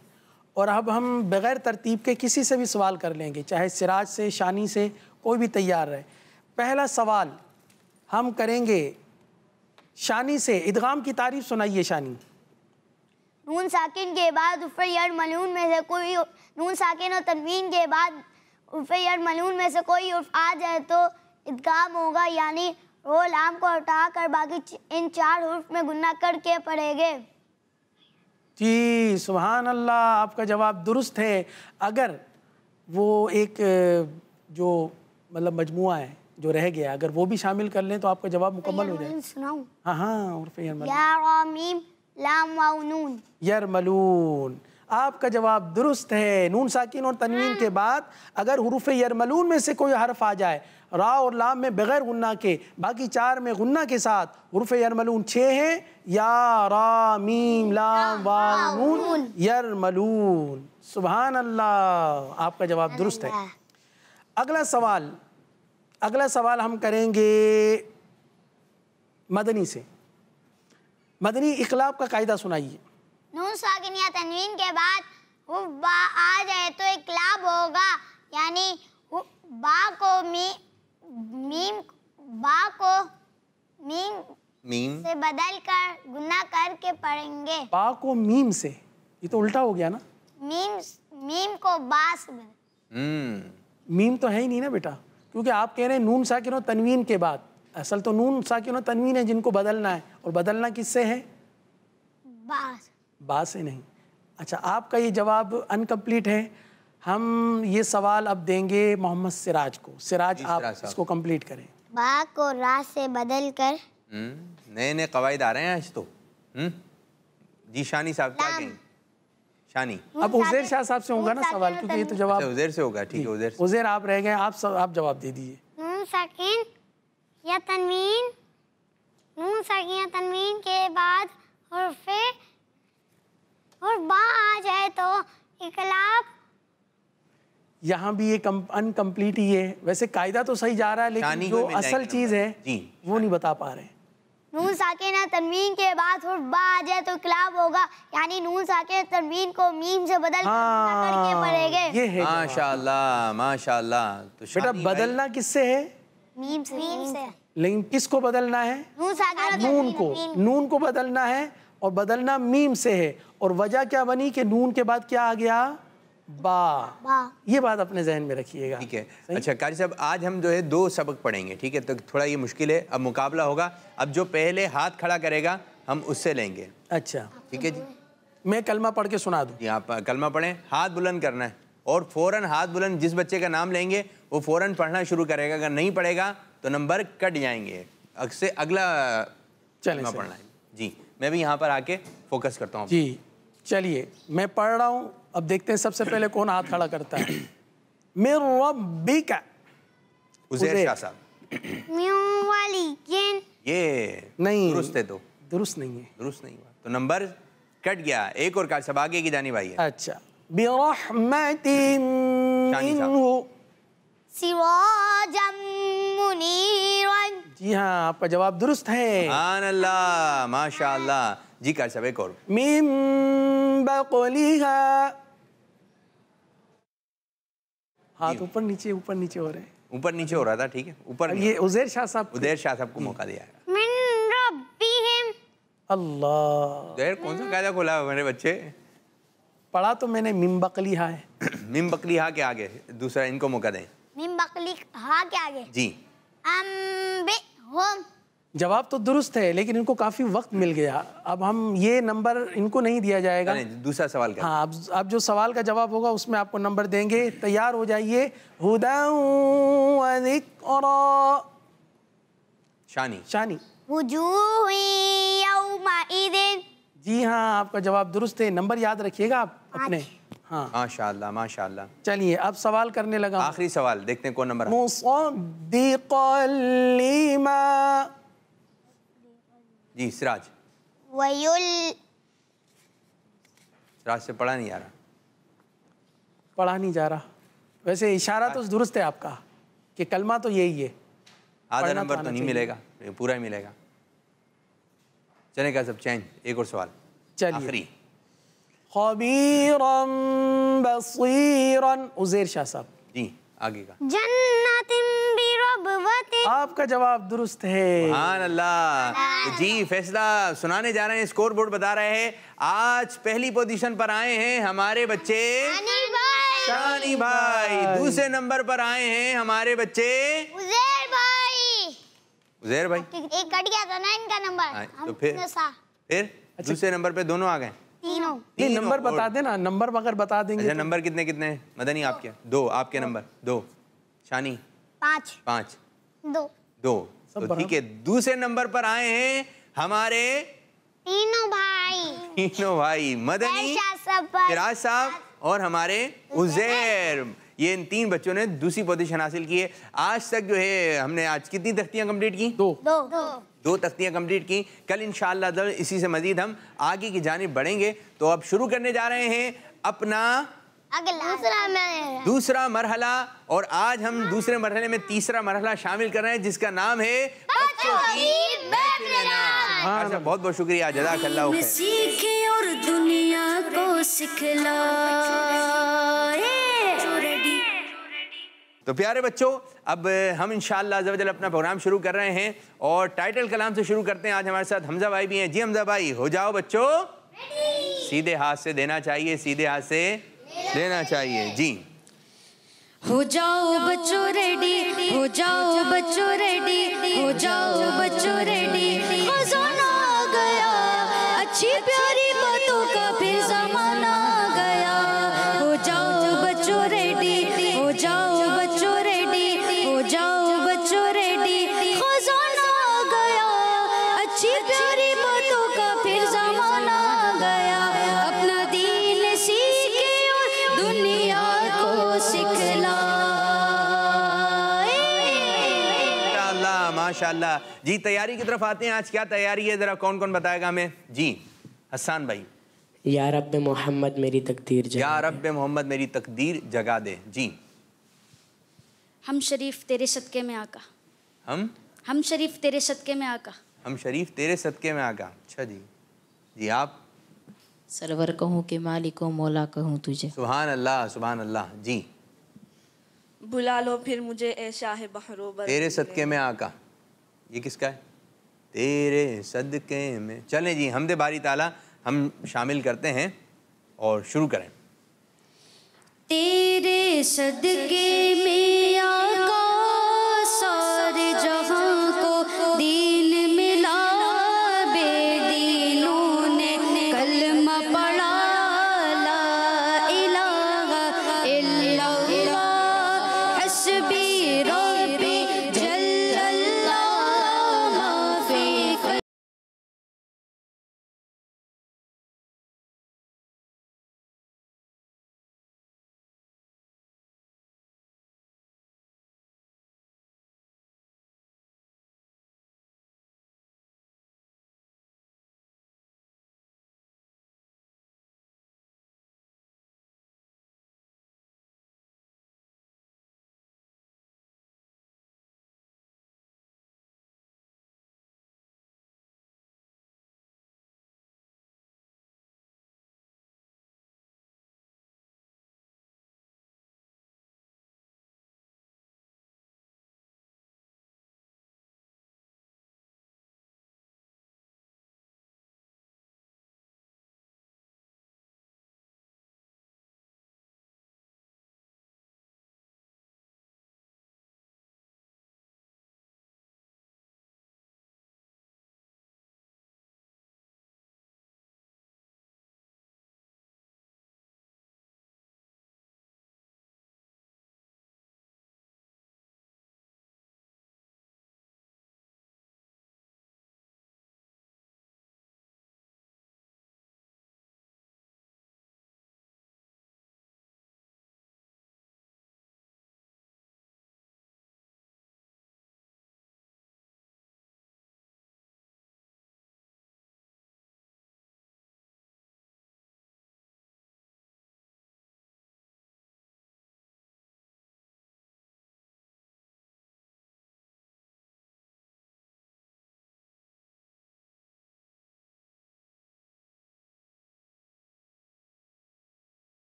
और अब हम बग़ैर तरतीब के किसी से भी सवाल कर लेंगे, चाहे सिराज से, शानी से, कोई भी तैयार रहे। पहला सवाल हम करेंगे शानी से। इदगाम की तारीफ सुनाइए शानी। नून साकिन के बाद उफ़े यर मलून में से कोई, नून साकिन और तनवीन के बाद उफ़े यर मलून में से कोई उर्फ आ जाए तो इदगाम होगा, यानी रो लाम को हटा कर बाकी इन 4 हुर्फ में गुन्ना करके पढ़ेंगे। जी सुभान अल्लाह, आपका जवाब दुरुस्त है। अगर वो एक जो मतलब मजमुआ है जो रह गया, अगर वो भी शामिल कर लें तो आपका जवाब मुकम्मल हो जाए। सुनाऊं? हाँ हाँ, उर्फ यरमलून। या रा मीम लाम वाव नून यरमलून, आपका जवाब दुरुस्त है। नून साकिन और तनवीन के बाद अगर हुरूफ यरमलून में से कोई हर्फ आ जाए, रा और लाम में बगैर गुन्ना के, बाकी 4 में गुन्ना के साथ, हुरूफ यरमलून 6 हैं, या रा मीम लाम वाव नून यरमलून। सुभान अल्लाह, आपका जवाब दुरुस्त है। अगला सवाल हम करेंगे मदनी से। मदनी इक़लाब का कायदा सुनाइए। नून साकिन या तनवीन के बाद हुर्फ बा आ जाए तो इक़लाब होगा, यानी बा को मीम से बदल कर गुन्ना करके पढ़ेंगे। बा को मीम से, ये तो उल्टा हो गया ना। मीम को बा से बदल। मीम तो है ही नहीं ना बेटा, क्योंकि आप कह रहे हैं नून साकिन और तनवीन के बाद। असल तो नून साकिन और तनवीन है जिनको बदलना है, और बदलना किससे है? बा से नहीं। अच्छा, आपका ये जवाब अनकम्प्लीट है। हम ये सवाल अब देंगे मोहम्मद सिराज को। सिराज, आप इसको कंप्लीट करें। बा को रा से बदल कर। नए कवायद आ रहे हैं आज तो। जी शानी साहब क्या कहेंगे? शानी, अब उज़ैर शाह साहब से होगा ना सवाल, क्योंकि ये तो जवाब उज़ैर से होगा। ठीक है, उज़ैर आप रह गए, आप जवाब दे दीजिए। नून साकिन या तनवीन, नून साकिन या तनवीन के बाद हुर्फे और बा आ जाए तो इक़लाब। यहाँ भी एक अनकम्प्लीट ही है। वैसे कायदा तो सही जा रहा है, लेकिन जो असल चीज़ है वो नहीं बता पा रहे हैं। नून साकिन या तनवीन के बाद हुर्फ बा आ जाए तो इक़लाब होगा, यानी नून साकिन तनवीन को मीम से बदल करके पढ़ेंगे। ये है माशाअल्लाह माशाअल्लाह। तो बेटा बदलना किससे है? मीम से। लेकिन किसको बदलना है? नून साकिन नून को बदलना है, और बदलना मीम से है। और वजह क्या बनी कि नून के बाद क्या आ गया? बा। ये बात अपने जहन में रखिएगा। ठीक है। अच्छा कारी साहब, आज हम जो है 2 सबक पढ़ेंगे, ठीक है? तो थोड़ा ये मुश्किल है, अब मुकाबला होगा। अब जो पहले हाथ खड़ा करेगा हम उससे लेंगे। अच्छा ठीक है जी। मैं कलमा पढ़ के सुना दूं? जी आप कलमा पढ़ें, हाथ बुलंद करना है, और फ़ौरन हाथ बुलंद, जिस बच्चे का नाम लेंगे वो फ़ौरन पढ़ना शुरू करेगा। अगर नहीं पढ़ेगा तो नंबर कट जाएंगे। से अगला कलमा पढ़ना है। जी मैं भी यहाँ पर आके फोकस करता हूँ। जी चलिए, मैं पढ़ रहा हूँ। अब देखते हैं सबसे पहले कौन हाथ खड़ा करता है। मिर रब्बिका, उज़ैर शाह साहब। ये नहीं दुरुस्त है, तो दुरुस्त नहीं है, दुरुस्त नहीं हुआ तो नंबर कट गया। एक और कार सब आगे की जानी भाई है। अच्छा, बिरहमतिन मिन्हु सिराजम मुनीरन। जी हाँ, आपका जवाब दुरुस्त है। सुभान अल्लाह माशाअल्लाह। जी कार सब एक और। मिन बक़लिहा, हाथ ऊपर नीचे हो रहे हैं। ऊपर नीचे हो रहा था, ठीक है ऊपर। ये उज़ैर शाह साहब, उज़ैर शाह साहब को मौका दिया है। मिन रब्बिहिम। अल्लाह, उज़ैर कौन सा कायदा खोला मेरे बच्चे? पढ़ा तो मैंने मिन बक़लिहा है। मिन बक़लिहा के आगे दूसरा, इनको मौका दें। मिन बक़लिहा के आगे जी। अम्बिहुम। जवाब तो दुरुस्त है, लेकिन इनको काफी वक्त मिल गया। अब हम ये नंबर इनको नहीं दिया जाएगा। दूसरा सवाल का। हाँ, अब जो सवाल का जवाब होगा उसमें आपको नंबर देंगे। तैयार हो जाइए। हुदन व ज़िक्रा। शानी। वुजूह यौमइज़िन। जी हाँ, आपका जवाब दुरुस्त है। नंबर याद रखिएगा आप अपने। हाँ माशाअल्लाह माशाअल्लाह। चलिए अब सवाल करने लगा। आखिरी सवाल देखते हैं कौन नंबर। मुसद्दिक़न लिमा। जी सिराज। सिराज से पढ़ा नहीं आ रहा। पढ़ा नहीं जा रहा। वैसे इशारा तो दुरुस्त है आपका कि कलमा तो यही है। आधा नंबर तो नहीं मिलेगा, पूरा ही मिलेगा। चलेगा सब चेंज। एक और सवाल चलिए। आखिरी। खबीरन बसीरन, उज़ैर शाह साहब। जी आगे का। जन्नतिन बिरबवतिन। आपका जवाब दुरुस्त है। सुभान अल्लाह। तो जी फैसला सुनाने जा रहे हैं, स्कोर बोर्ड बता रहे हैं। आज पहली पोजीशन पर आए हैं हमारे बच्चे शानी भाई। दूसरे नंबर पर आए हैं हमारे बच्चे उज़ैर भाई। उज़ैर भाई। एक कट गया था ना इनका नंबर। तो फिर दूसरे नंबर पे दोनों आ गए। तीनों। नहीं नंबर बता देना, नंबर अगर बता देंगे। अच्छा तो... नंबर कितने कितने हैं मदनी आपके? 2 आपके नंबर 2, शानी 5 2 तो ठीक है। दूसरे नंबर पर आए हैं हमारे तीनों भाई मदनी, सिराज साहब और हमारे उज़ैर। ये इन 3 बच्चों ने दूसरी पोजीशन हासिल की है। आज तक जो है हमने आज कितनी तख्तियां कंप्लीट की? 2 तख्तियां कंप्लीट की। कल इंशाअल्लाह इसी से मजीद हम आगे की जानिब बढ़ेंगे। तो अब शुरू करने जा रहे हैं अपना दूसरा मरहला। और आज हम दूसरे मरहले में तीसरा मरहला शामिल कर रहे हैं जिसका नाम है बच्चों की महफिल। बहुत बहुत शुक्रिया, जज़ाकल्लाह खैर। सीखे और दुनिया को सिखलाए। तो प्यारे बच्चों, अब हम इंशाअल्लाह अज़्ज़ा वजल अपना प्रोग्राम शुरू कर रहे हैं और टाइटल कलाम से शुरू करते हैं। आज हमारे साथ हमजा भाई भी हैं। जी हमजा भाई, हो जाओ बच्चों सीधे हाथ से देना चाहिए, सीधे हाथ से देना चाहिए। जी हो जाओ बच्चों रेडी, हो जाओ बच्चों रेडी, हो जाओ बच्चों रेडी। खजाना आ गया, अच्छी प्यारी बातों का फिर ज़माना आ गया। हो जाओ बच्चों रेडी, हो जाओ बच्चों रेडी, हो जाओ बच्चों रेडी। खजाना आ गया, अच्छी प्यारी बातों का फिर ज़माना आ गया। अपना दीन सीखे और दुनिया को सिखलाए। माशाअल्लाह। जी तैयारी की तरफ आते हैं। आज क्या तैयारी है, जरा कौन कौन बताएगा हमें? जी हसन भाई। या रब मोहम्मद मेरी तकदीर जगा, या रब मोहम्मद मेरी तकदीर जगा दे। जी हम शरीफ तेरे सदके में आका। हम शरीफ तेरे सदके में आका। हम शरीफ तेरे सदके में आका। अच्छा जी। जी आप? सरवर कहूँ कि मालिको मौला कहूँ तुझे। सुभान अल्लाह, सुभान अल्लाह। जी बुला लो फिर मुझे ए शाह बहरो बर। तेरे सदके में आका, ये किसका है? तेरे सदके में। चलें जी, हमदे बारी ताला हम शामिल करते हैं और शुरू करें। तेरे सदके में आका सारे जहां को दीन मिला। बेदीनों ने कलमा पढ़ा, ला इलाहा इल्लल्लाह हस्बी रब्बी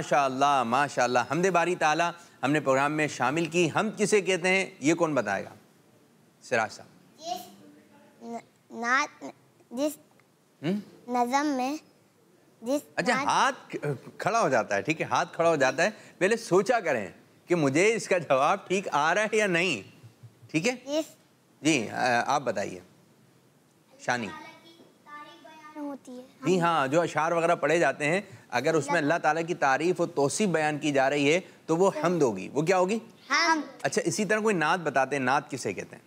माशाअल्लाह माशाअल्लाह। हमदे बारी ताला हमने प्रोग्राम में शामिल की। हम किसे कहते हैं ये कौन बताएगा? सिराज साहब। जिस नज़म में जिस अच्छा, हाथ खड़ा हो जाता है, ठीक है, हाथ खड़ा हो जाता है। पहले सोचा करें कि मुझे इसका जवाब ठीक आ रहा है या नहीं, ठीक है जी। आप बताइए शानी। होती है जी हाँ, जो अशार वगैरह पढ़े जाते हैं, अगर उसमें अल्लाह ताला की तारीफ और तौसीफ बयान की जा रही है तो वो हम्द होगी। वो क्या होगी? हम। अच्छा, इसी तरह कोई नात बताते हैं, नात किसे कहते हैं?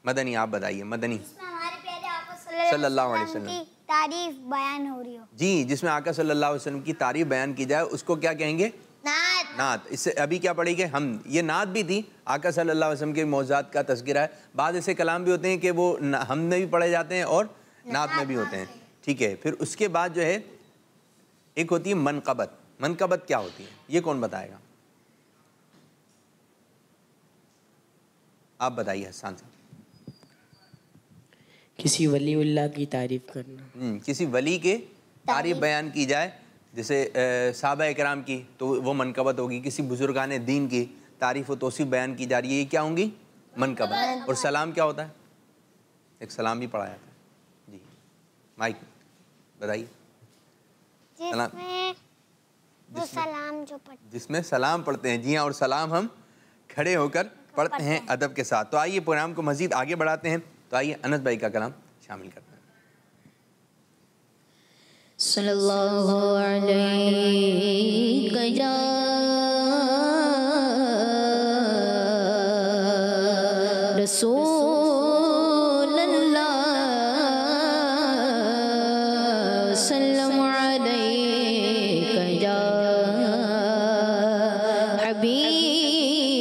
मदनी आप बताइए। मदनी हमारे प्यारे आका सल्लल्लाहु अलैहि वसल्लम की तारीफ बयान हो रही हो जी, जिसमें आका सल्लल्लाहु अलैहि वसल्लम की तारीफ बयान की जाए उसको क्या कहेंगे? नात। नात। इससे अभी क्या पढ़ेंगे हम? ये नात भी थी, आका सल्लल्लाहु अलैहि वसल्लम के मौज़ात का तज़किरा है। बाद ऐसे कलाम भी होते हैं कि वो हम में भी पढ़े जाते हैं और नात में भी होते हैं, ठीक है। फिर उसके बाद जो है एक होती है मनक़बत। मनक़बत क्या होती है ये कौन बताएगा? आप बताइए हसन साहब। किसी वलीउल्लाह की तारीफ करना। किसी वली के तारीफ बयान की जाए, जैसे सहाबा इकराम की, तो वो मनक़बत होगी। किसी बुजुर्गान दीन की तारीफ व तौसीफ बयान की जा रही है, ये क्या होंगी? मनक़बत। और सलाम क्या होता है? एक सलाम भी पढ़ा जाता है जी। माइक बताइए। जिसमें सलाम पढ़ते हैं, जी हाँ, और सलाम हम खड़े होकर पढ़ते हैं अदब के साथ। तो आइए प्रोग्राम को मज़ीद आगे बढ़ाते हैं। तो आइए अनस भाई का कलाम शामिल करते हैं। सल्लल्लाहु अलैहि या रसूल अल्लाह सल्लल्लाहु अलैहि या हबीब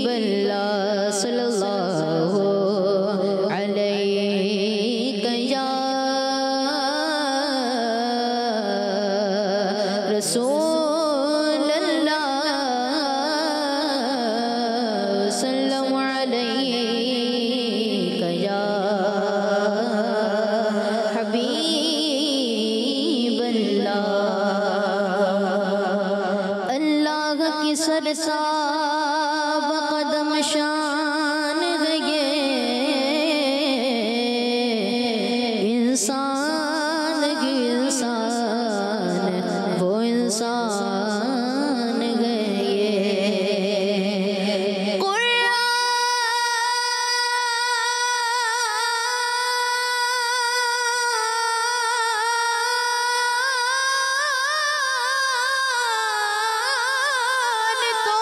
अल्लाह सल्लल्लाहु रसूल अल्लाह सल्लल्लाहु अलैहि या हबीब अल्लाह। अल्लाह की सरसाब कदम शान है ये इंसान की इंसान वो इंसान है ये। कुरान तो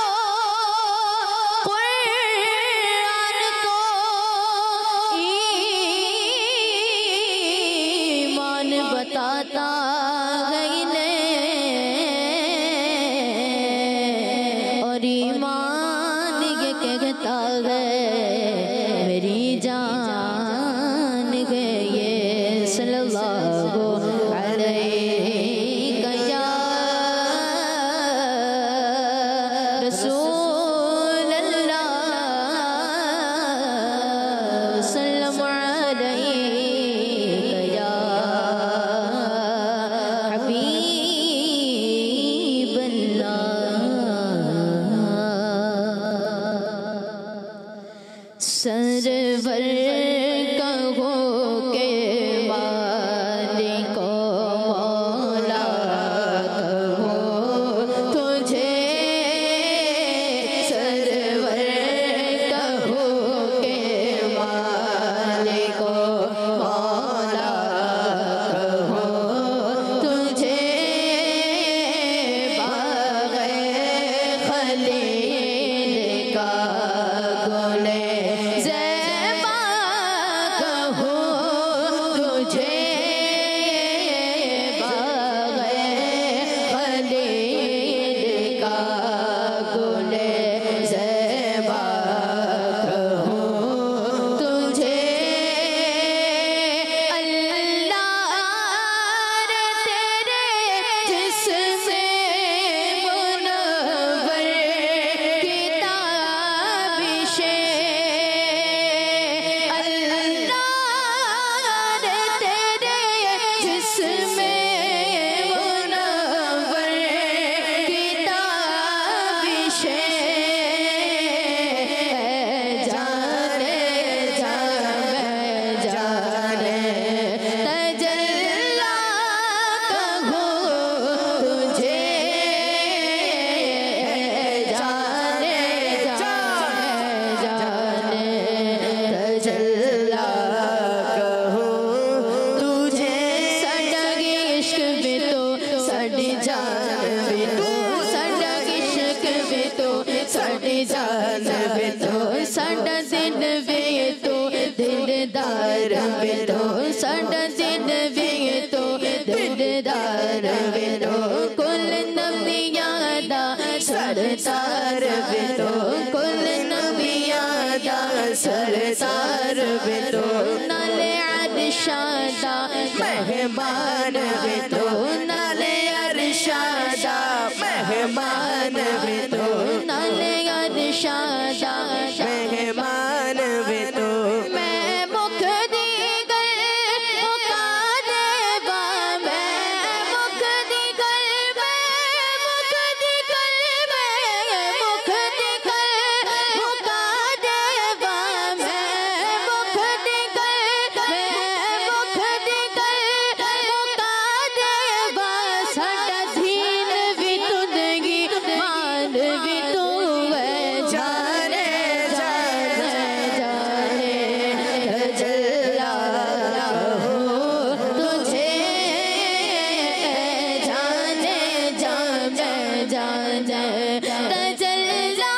ईमान बताता है इन्हें, और ईमान ये कहता है मेरी जान है ये। सल्लल्लाहु अलैहि या रसूल अल्लाह सल्लल्लाहु अलैहि या हबीब अल्लाह। सरवर कहो के मालिक मौला कहो तुझे, सरवर कहो के मालिक मौला कहो तुझे, बाग़े खलील का गुले ज़ेबा कहो तुझे, बाग़े खलील का गुले ज़ेबा कहो तुझे। अल्लाह रे तेरे जिस्म मुनव्वर की ताबिशे, अल्लाह रे तेरे जिस्म मुनव्वर वे तो कुल नबियां दा सरदार वे तो कुल नबियां दा सरदार वे तो नाले अरशादा मेहमान वे तो नाले अरशादा मेहमान वे तो नाले अरशादा मेहमान वे तो मैं मुख दी गल मुका देवा मैं मुख दी गल मैं मुख दी गल मैं मुख दी गल मुका देवा मैं मुख दी गल मैं मुख दी गल मुका देवा साडा दीन भी तुदगी मान भी तू है जाने जाने जाने जल्ला हो तुझे जाने जाने जाने तजल्ला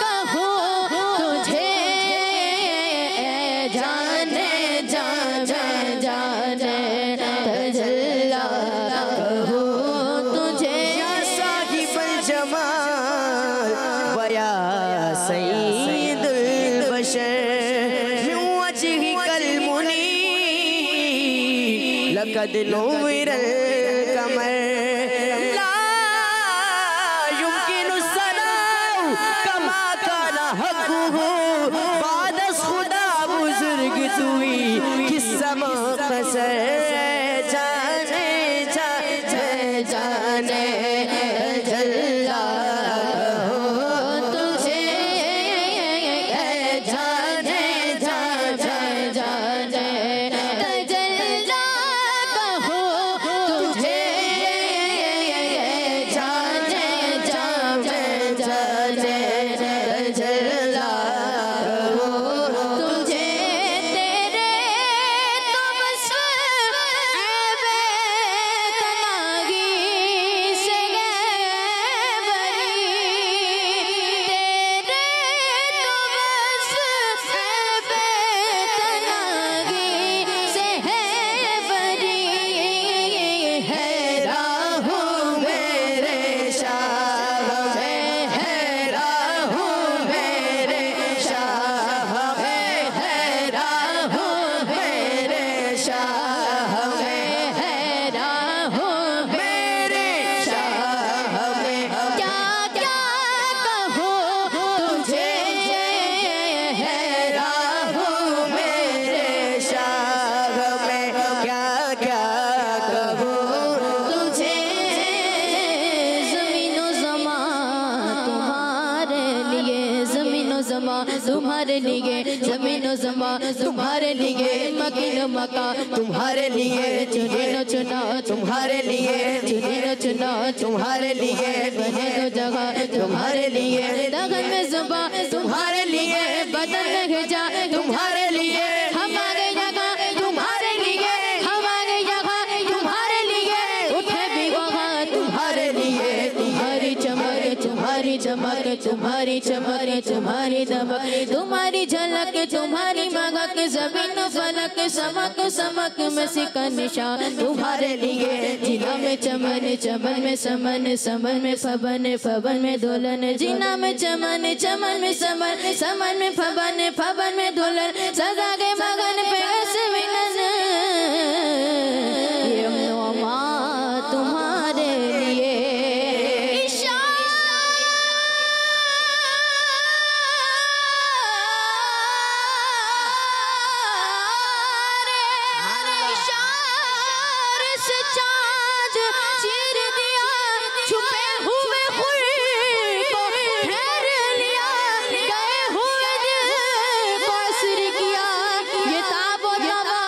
कहो तुझे जाने जाने जाने तजल्ला कहो तुझे साहिबुल जमाल वया सय्यदुल बशर यूं वजहिकल मुनी लक़द नूविरल कमर ला युमकिनु सनाउ कमा काना हक़्क़ुहु बादस खुदा बुजुर्ग तुई किस्सा मुख़्तसर जाने जाने जाने जल्ला हो तुझे जाने जाने जाने तजल्ला कहो तुझे जाने जाने जाने जल्ला हो तुझे तेरे तो बस ऐबे तनागी से बरी तेरे तो बस ऐबे तनागी से बरी है राहु मेरे शाह में है राहु मेरे शाह में है राहु मेरे शाह में है राहु मेरे शाह में क्या क्या कहो तुझे है राहु मेरे शाह में क्या क्या कहूँ तुझे ज़मीनो ज़मा तुम्हारे लिए ज़मीनो ज़मा तुम्हारे लिए ज़मीनो ज़मा तुम्हारे लिए मकीनो मका तुम्हारे लिए चुनिनो चुना तुम्हारे लिए चुनिनो चुना तुम्हारे लिए बनेनो जगह तुम्हारे लिए लगन में ज़ुबा तुम्हारे लिए बदन में हिजा तुम्हारे लिए हमारे जगह तुम्हारे लिए हमारे जगह तुम्हारे लिए उठे भी वहाँ तुम्हारे लिए तुम्हारी चमक तुम्हारी चमक तुम्हारी चमक तुम्हारी दमक तुम्हारी झलक तुम्हारी मगक जमीन फलक समक समक में सिकन निशान तुम्हारे लिए जिना में चमन चमन में समन समन में फबन फबन में दुल्हन जिना में चमन चमन में समन समन में फबन फबन में दुल्हन सजा के मगन पे ऐसे विनन ये नौमा तुम्हारे लिए इशारे से चाँद चीर दिया छुपे हुए खुर को घेर लिया गए हुए दिल को असर किया ये ताबो तबा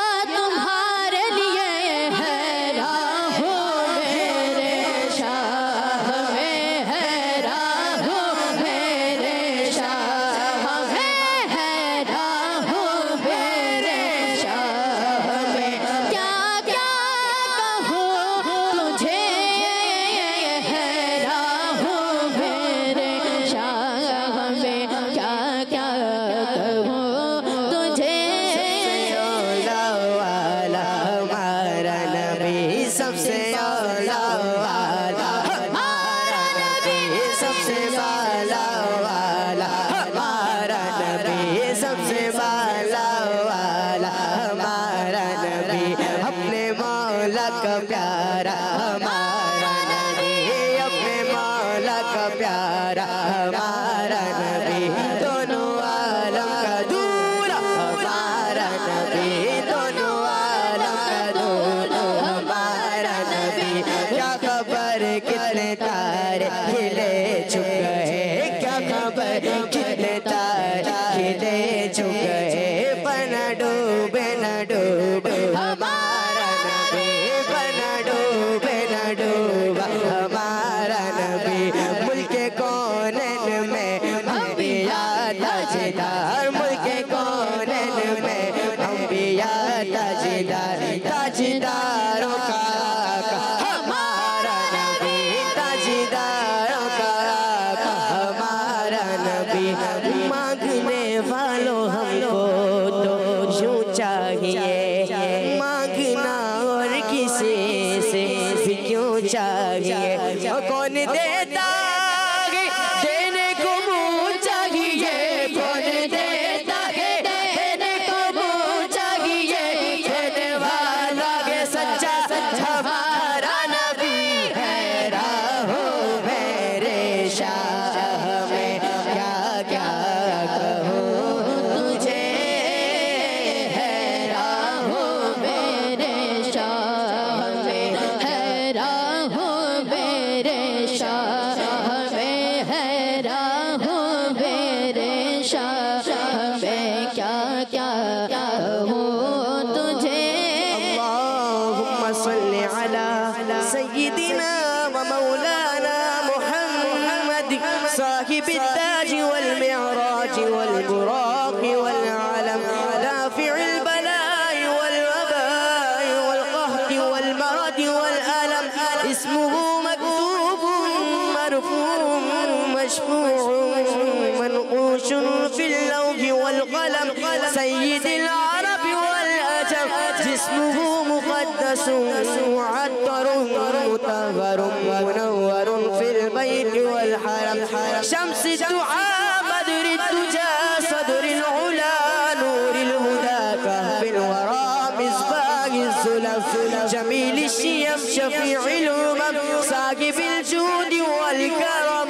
प्यारा हमारा नबी, दोनों आलम का दूल्हा हमारा नबी, दोनों आलम का दूल्हा हमारा नबी। क्या खबर कितने तारे खिले छुप गए, क्या खबर कितने तारे खिले छुप गए, पर न डूबे न डूबे हमारा नबी, पर न डूबे न डूबा हमारा नबी। मुल्क कौनैन में अंबिया ताजदार, मुल्क कौनैन में अंबिया ताजदार, ताजदारों का हमारा नबी, ताजदारों का हमारा नबी। मांगने वालों हमको तो यूं चाहिए, मांगना और किसी से भी क्यों चाहिए। और कौन देता है देने को मुँह चाहिए, कौन देता है देने को मुँह चाहिए, देने वाला है सच्चा हमारा नबी है। राहो मेरे शाह में क्या क्या कहूँ तुझे, है राहो मेरे शाह में, है राहो मेरे शाह में, है राहो मेरे शाह में, क्या क्या कहूँ तुझे। अल्लाहुम्मा सल्ली अला सय्यिदिना व मौलाना मुहम्मद साहिबित ताज वल मिअराज वल बुराक वल आलम दाफिउल बला'i वल वबा'i वल कहरि वल मरद वल अलम। इस्मुहु मक्तूबुन मरफू'un मशफू'un मनऊशुन फिल लौहि वल कलम। सय्यिदुल अरब वल अजम जिस्मुहु मुक़द्दसुन मुअत्तरुन मुतहहरुन मुनव्वरुन फिल बैत वल हरम। शम्स दुआ बद्र दुजा सदरिल उला नूरिल हुदा कहफिल वरा मिस्बाहिल सुलम। जमील शियम शफीउल उमम साहिबिल जूद वल करम।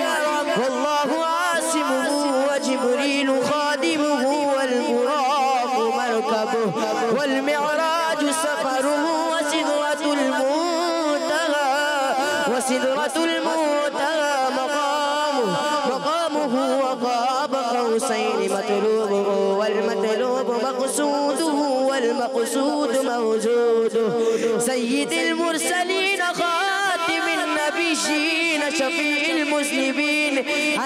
वल्लाहु आसिमुहु व जिब्रील खादिमुहु वल बुराक मरकबुहु वल मिअराज सफरुहु व सिदरतुल मुंतहा मकामुहु व क़ाब क़ौसैन मतलूबुहु वल मतलूब मक़सूदुहु वल मक़सूद मौजूदुहु। सय्यिदुल मुरसलीन खातिमुन नबिय्यीन शफीउल मुज़निबीन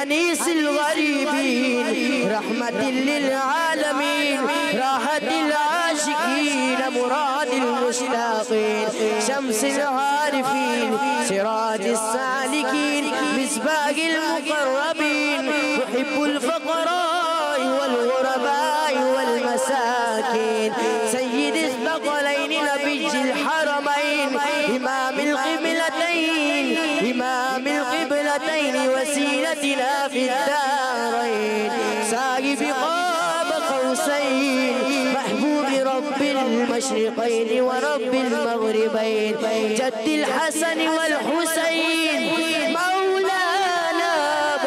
अनीसिल गरीबीन रहमतिल लिल आलमीन राहतिल आशिकीन मुरादिल मुश्ताक़ीन शम्सिल आरिफीन सिराजिस सालिकीन मिस्बाहिल मुक़र्रबीन मुहिब्बुल फ़क़रा'i वल ग़ुरबा'i वल मसाकीन। सय्यिदिस थक़लैन नबिय्यिल हरमैन इमामिल क़िबलतैन वसीलतिना फिद्दारैन साहिब क़ाब क़ौसैन महबूब रब्बिल मशरिक़ैन व रब्बिल मग़रिबैन जद्दिल हसन वल हुसैन मौलाना व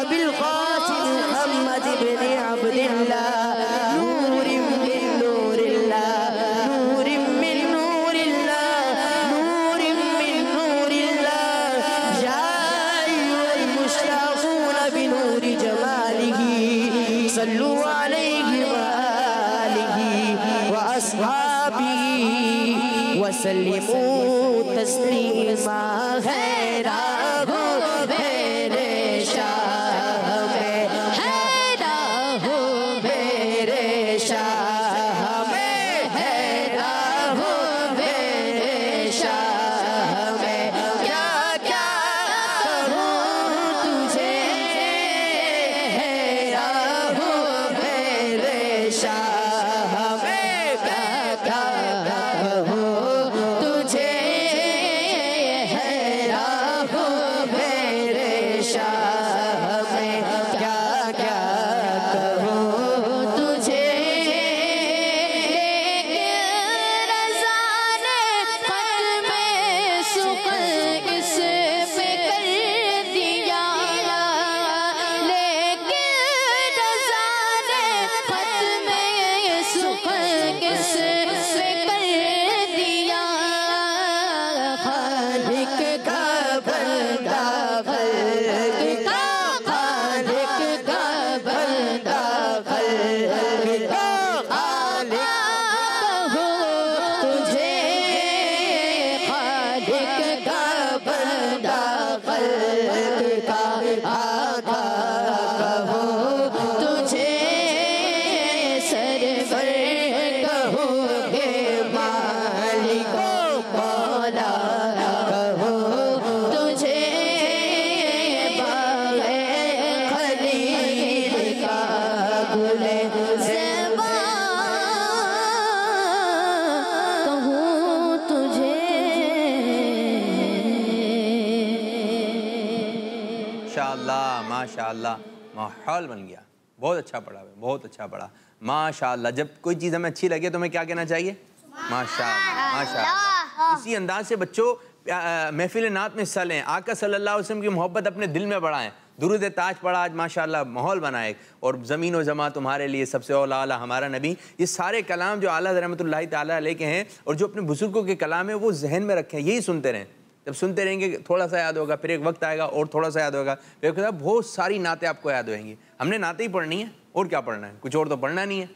अबिल क़ासिम मुहम्मद इब्न अब्दिल्लाह नूरिन मिन नूरिल्लाह नूरिन मिन नूरिल्लाह नूरिन मिन नूरिल्लाह या अय्युहल मुश्ताक़ून बिनूरि जमालिही सल्लु अलैहि व आलिही व अस्हाबिही व सल्लिमू तस्लीमा। है राहो मेरे शाह में, है राहो मेरे शाह में, है राहो मेरे शाह में, क्या क्या कहूँ तुझे, है राहो मेरे शाह में, क्या क्या कहूँ तुझे, है राहो माशाअल्लाह माशाअल्लाह, माहौल बन गया। बहुत अच्छा पढ़ा, बहुत अच्छा पढ़ा, माशाअल्लाह। जब कोई चीज़ हमें अच्छी लगे तो हमें क्या कहना चाहिए? माशाअल्लाह माशाअल्लाह। इसी अंदाज से बच्चों महफिल नात में हिस्सा लें, आका सल्लल्लाहु अलैहि वसल्लम की मोहब्बत अपने दिल में बढ़ाएं, दुरूद ताज पढ़ा आज माशाअल्लाह, माहौल बनाए। और ज़मीन व ज़मा तुम्हारे लिए सबसे औला हमारा नबी, ये सारे कलाम जो आला रहमतुल्लाहि ताला अलैह के हैं और जो अपने बुजुर्गों के कलाम है वो जहन में रखें, यही सुनते रहें। जब सुनते रहेंगे थोड़ा सा याद होगा, फिर एक वक्त आएगा और थोड़ा सा याद होगा, फिर बहुत सारी नातें आपको याद होंगी। हमने नातें ही पढ़नी है, और क्या पढ़ना है, कुछ और तो पढ़ना नहीं है।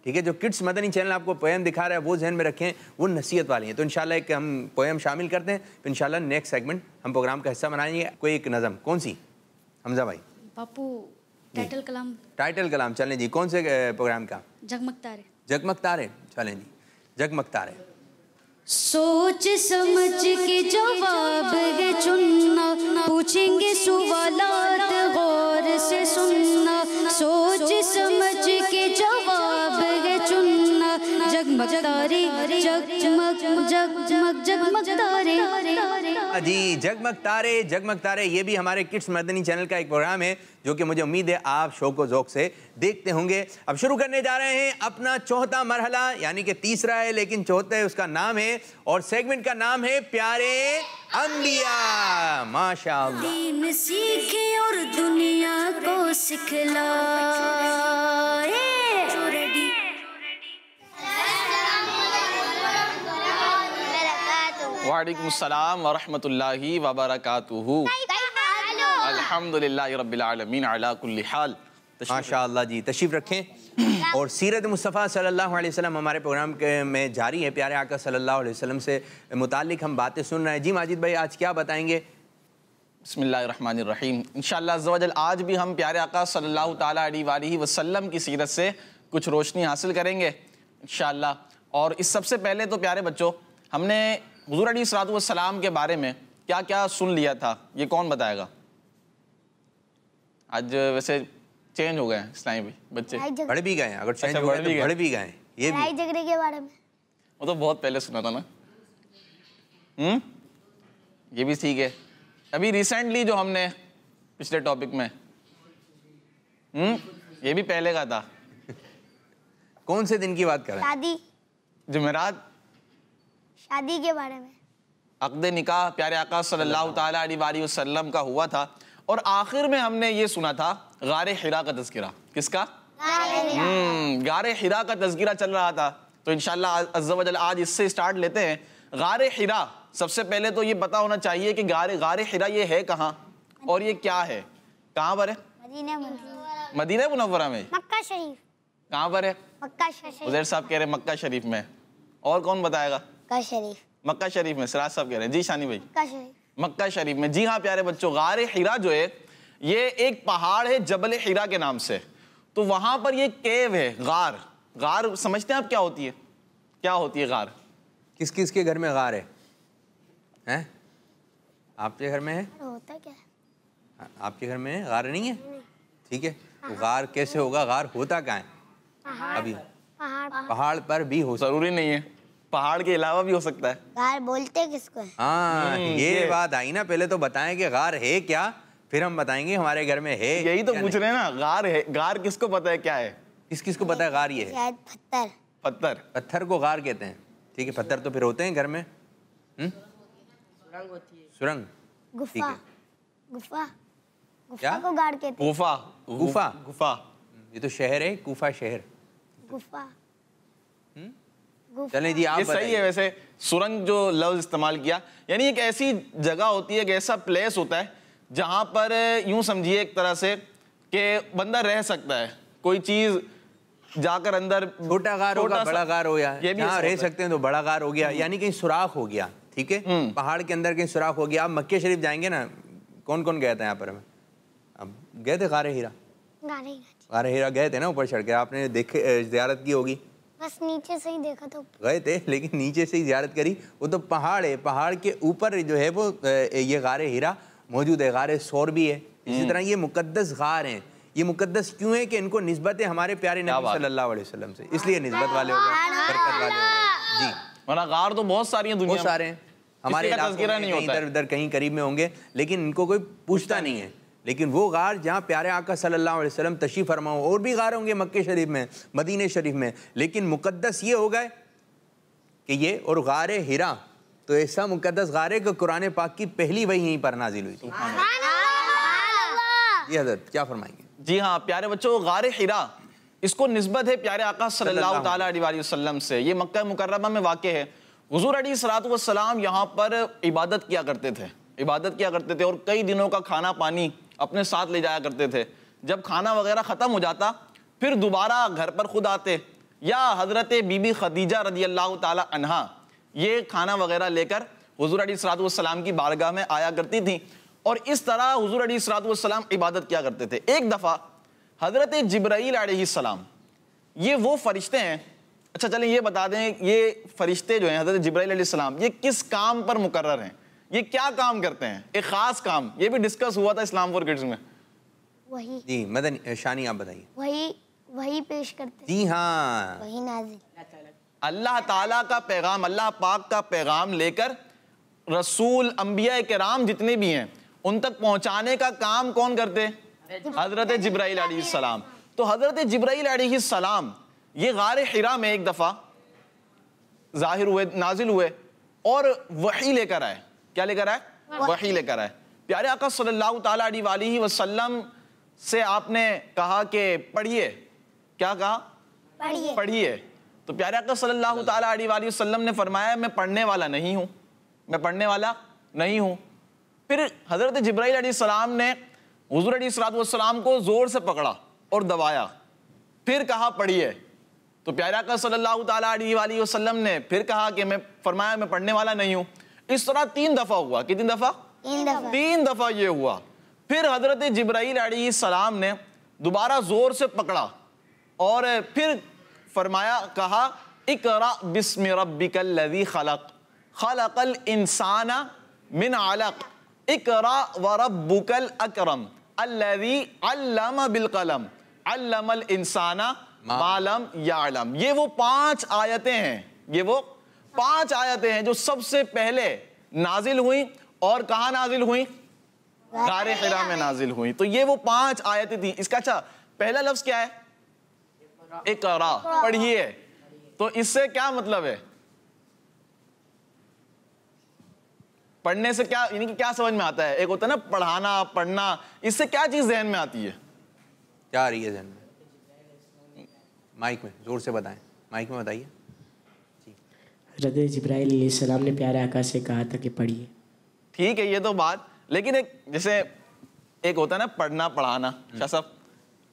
ठीक है, जो किड्स मदनी चैनल आपको पोएम दिखा रहा है वो जहन में रखें, वो नसीहत वाली हैं। तो इंशाल्लाह एक हम पोएम शामिल करते हैं, तो इंशाल्लाह नेक्स्ट सेगमेंट हम प्रोग्राम का हिस्सा बनाएंगे। कोई एक नज़म, कौन सी हमजा भाई? बापू टाइटल कलाम। टाइटल कलाम, चलें जी। कौन से प्रोग्राम का? जगमग तारे। जगमग तारे, चलें जी, जगमग तारे। सोच समझ के जवाब है चुनना, पूछेंगे सवालात गौर से सुनना। सोच समझ के जवाब है चुनना, जगमग तारे जगमग जगमग जगमग तारे। जी, जगमग तारे, जगमग तारे, ये भी हमारे किड्स मदनी चैनल का एक प्रोग्राम है जो कि मुझे उम्मीद है आप शौक व ज़ौक़ से देखते होंगे। अब शुरू करने जा रहे हैं अपना चौथा मरहला, यानी कि तीसरा है लेकिन चौथा है, उसका नाम है और सेगमेंट का नाम है प्यारे अंबिया। माशाअल्लाह। दीन सीखे और दुनिया को सिखलाए। वालेकुम सलाम व रहमतुल्लाहि व बरकातुहू। अल्हम्दुलिल्लाहि रब्बिल आलमीन अला कुल्ली हाल। माशाअल्लाह जी, तशरीफ रखें। और सीरत मुस्तफ़ा सल्लल्लाहु अलैहि वसल्लम हमारे प्रोग्राम के में जारी है। प्यारे आका सल्लल्लाहु अलैहि वसल्लम से मुतालिक हम बातें सुन रहे हैं। जी माजिद भाई, आज क्या बताएंगे? बिस्मिल्लाहिर्रहमानिर्रहीम। इंशाअल्लाह अज़्ज़ा वजल आज भी हम प्यारे आका सल्लल्लाहु ताला अलैहि वसल्लम की सीरत से कुछ रोशनी हासिल करेंगे इंशाअल्लाह। और इस सबसे पहले तो प्यारे बच्चों, हमने हुज़ूर अलैहिस्सलातु वस्सलाम के बारे में क्या क्या सुन लिया था, ये कौन बताएगा? आज वैसे चेंज हो गए हैं इस्लामी भाई, बच्चे बढ़ भी गए, अगर चेंज हो गए तो बढ़ भी गए। ये लड़ाई झगड़े के बारे में वो तो बहुत पहले सुना था ना। ये भी ठीक है। अभी रिसेंटली जो हमने पिछले टॉपिक में ये भी पहले का था। कौन से दिन की बात कर रहे हैं? शादी, जुमेरात, शादी के बारे में। अक़्द निकाह प्यारे आका सल्लल्लाहु ताला अलैहि वसल्लम का हुआ था। और आखिर में हमने ये सुना था गारे हिरा का तज़किरा। किसका? गारे हिरा का तज़किरा चल रहा था। तो इंशाअल्लाह अज़्ज़ा वजल आज इससे स्टार्ट लेते हैं। गारे हिरा, सबसे पहले तो ये पता होना चाहिए कि गारे हिरा ये है कहाँ और ये क्या है, कहाँ पर है? मदीना मुनव्वरा में। मक्का शरीफ। कहाँ पर है? मक्का शरीफ। उज़ैर साहब कह रहे हैं मक्का शरीफ में। और कौन बताएगा? मक्का शरीफ। मक्का शरीफ में। सिराज साहब कह रहे हैं। जी शानी भाई? मक्का शरीफ। मक्का शरीफ में। जी हाँ प्यारे बच्चों, गारे हिरा जो है ये एक पहाड़ है जबल हिरा के नाम से। तो वहां पर ये केव है, गार समझते हैं आप क्या होती है? क्या होती है गार? किस किस के घर में गार है? हैं? आपके घर में है? होता क्या है? आपके घर में है? गार नहीं है? ठीक है, तो गार कैसे होगा? गार होता कहाँ है? अभी पहाड़ पर भी हो, जरूरी नहीं है, पहाड़ के अलावा भी हो सकता है। गार बोलते किसको है? हाँ, ये बात आई ना। पहले तो बताएं कि गार है क्या, फिर हम बताएंगे हमारे घर में है। यही तो पूछ रहे हैं ना, गार है। गार किसको पता है क्या है? किस किस को पता है गार ये है? शायद पत्थर। पत्थर। पत्थर को गार कहते हैं। ठीक है, पत्थर तो फिर होते हैं घर में। सुरंग होती है। सुरंग, गुफा। गुफा क्या को गार कहते हैं। गुफा। गुफा। गुफा ये तो शहर है, कूफा शहर। गुफा। चलें जी, आप ये सही है। वैसे सुरंग जो लफ्ज इस्तेमाल किया, यानी एक ऐसी जगह होती है, एक ऐसा प्लेस होता है जहां पर यूं समझिए एक तरह से कि बंदा रह सकता है। कोई चीज जाकर अंदर, छोटा गार होगा, बड़ा गार हो गया, ये भी जहाँ रह सकते हैं तो बड़ा गार हो गया, यानी कहीं सुराख हो गया। ठीक है, पहाड़ के अंदर कहीं सुराख हो गया। आप मक्के शरीफ जाएंगे ना, कौन कौन गया था यहाँ पर? अब गए थे गारे हीरा? गारे हीरा गए थे ना, ऊपर चढ़ के आपने देखे, ज़ियारत की होगी। बस नीचे से ही देखा तो गए थे, लेकिन नीचे से ही ज़ियारत करी। वो तो पहाड़ है, पहाड़ के ऊपर जो है वो ये गारे हीरा मौजूद है। गारे सौर भी है। इसी तरह ये मुकद्दस गार हैं। ये मुकद्दस क्यों है कि इनको निस्बत है हमारे प्यारे नबी सल्लल्लाहु अलैहि वसल्लम से, इसलिए निस्बत वाले हो गए, बरकत वाले हो गए। जी, वरना गार तो बहुत सारी हैं दुनिया में, बहुत सारे हैं हमारे इधर उधर कहीं करीब में होंगे, लेकिन इनको कोई पूछता नहीं है। लेकिन वो गार जहाँ प्यारे आका सल्लल्लाहु अलैहि वसल्लम तशरीफ़ फरमा हो, और भी गार होंगे मक्के शरीफ में, मदीने शरीफ में, लेकिन मुक़द्दस ये हो गए कि ये, और गार हिरा तो ऐसा मुक़द्दस गार है कि कुरान पाक की पहली वही यहीं पर नाजिल हुई थी। जी हज़रत क्या फरमाएंगे? जी हाँ प्यारे बच्चों, गार हिरा इसको निस्बत है प्यारे आका सल्लल्लाहु ताला अलैहि वसल्लम से। ये मक्का मुकर्रमा में वाक़े है। हुज़ूर अलैहिस्सलातु वस्सलाम यहाँ पर इबादत किया करते थे और कई दिनों का खाना पानी अपने साथ ले जाया करते थे। जब खाना वगैरह ख़त्म हो जाता फिर दोबारा घर पर खुद आते, या हज़रत बीबी खदीजा रज़ियल्लाहु ताला अन्हा ये खाना वगैरह लेकर हुज़ूर अलैहिस्सलातु वस्सलाम की बारगाह में आया करती थी, और इस तरह हुज़ूर अलैहिस्सलातु वस्सलाम इबादत किया करते थे। एक दफ़ा हज़रत जिब्राईल अलैहिस्सलाम, ये वो फरिश्ते हैं, अच्छा चलें ये बता दें, ये फरिश्ते जो हैं हज़रत जिब्राईल अलैहिस्सलाम, ये किस काम पर मुकर्रर हैं, ये क्या काम करते हैं? एक ख़ास काम, ये भी डिस्कस हुआ था इस्लाम फॉर किड्स में। वही जी मदन शानी आप बताइए। वही पेश करते। जी हाँ, वही नाज़िल, अल्लाह ताला का पैगाम, अल्लाह पाक का पैगाम लेकर रसूल अंबिया किराम जितने भी हैं उन तक पहुंचाने का काम कौन करते? हजरत जिब्राईल अलैहिस्सलाम। तो हजरत जिब्राईल अलैहिस्सलाम ये गार हिरा में एक दफा जाहिर हुए, नाजिल हुए और वही लेकर आए। क्या लेकर आए? वही लेकर आए। प्यारे आका सल्लल्लाहु ताला अलैहि वसल्लम से आपने कहा कि पढ़िए, क्या कहा? पढ़िए। तो प्यारे आका सल्लल्लाहु ताला अलैहि वसल्लम ने फरमाया मैं पढ़ने वाला नहीं हूँ, मैं पढ़ने वाला नहीं हूँ। फिर हजरत जिब्राईल अलैहिस्सलाम ने हुज़ूर अलैहिस्सलाम को जोर से पकड़ा और दबाया, फिर कहा पढ़िए। तो प्यारे आका सल्लल्लाहु ताला अलैहि वसल्लम ने फिर कहा कि मैं फरमाया मैं पढ़ने वाला नहीं हूँ। इस तरह 3 दफा हुआ। कितनी दफा? 3 दफा ये हुआ। फिर हजरत जिब्राईल अलैहिस्सलाम ने दोबारा जोर से पकड़ा और फिर फरमाया, कहा इक़रा बिस्मि रब्बिकल लज़ी खलक़ खलक़ल इंसाना मिन अलक़ इक़रा व रब्बुकल अकरम अल्लज़ी अल्लम बिल कलम अल्लमल इंसाना मा लम यअलम। ये वो 5 आयतें हैं, ये वो 5 आयतें हैं जो सबसे पहले नाजिल हुई। और कहाँ नाजिल हुई? गार हिरा में नाजिल हुई। तो ये वो 5 आयतें थी। इसका अच्छा पहला लफ्ज क्या है? इक़रा, पढ़िए। तो इससे क्या मतलब है? पढ़ने से क्या, यानी कि क्या समझ में आता है? एक होता है ना पढ़ाना, पढ़ना, इससे क्या चीज जहन में आती है? क्या आ रही है जहन में? माइक में जोर से बताएं, माइक में बताइए। हज़रत जिब्राईल अलैहिस्सलाम ने प्यारे आका से कहा था कि पढ़िए। ठीक है ये तो बात, लेकिन एक जैसे एक होता है ना पढ़ना पढ़ाना, शाह साहब,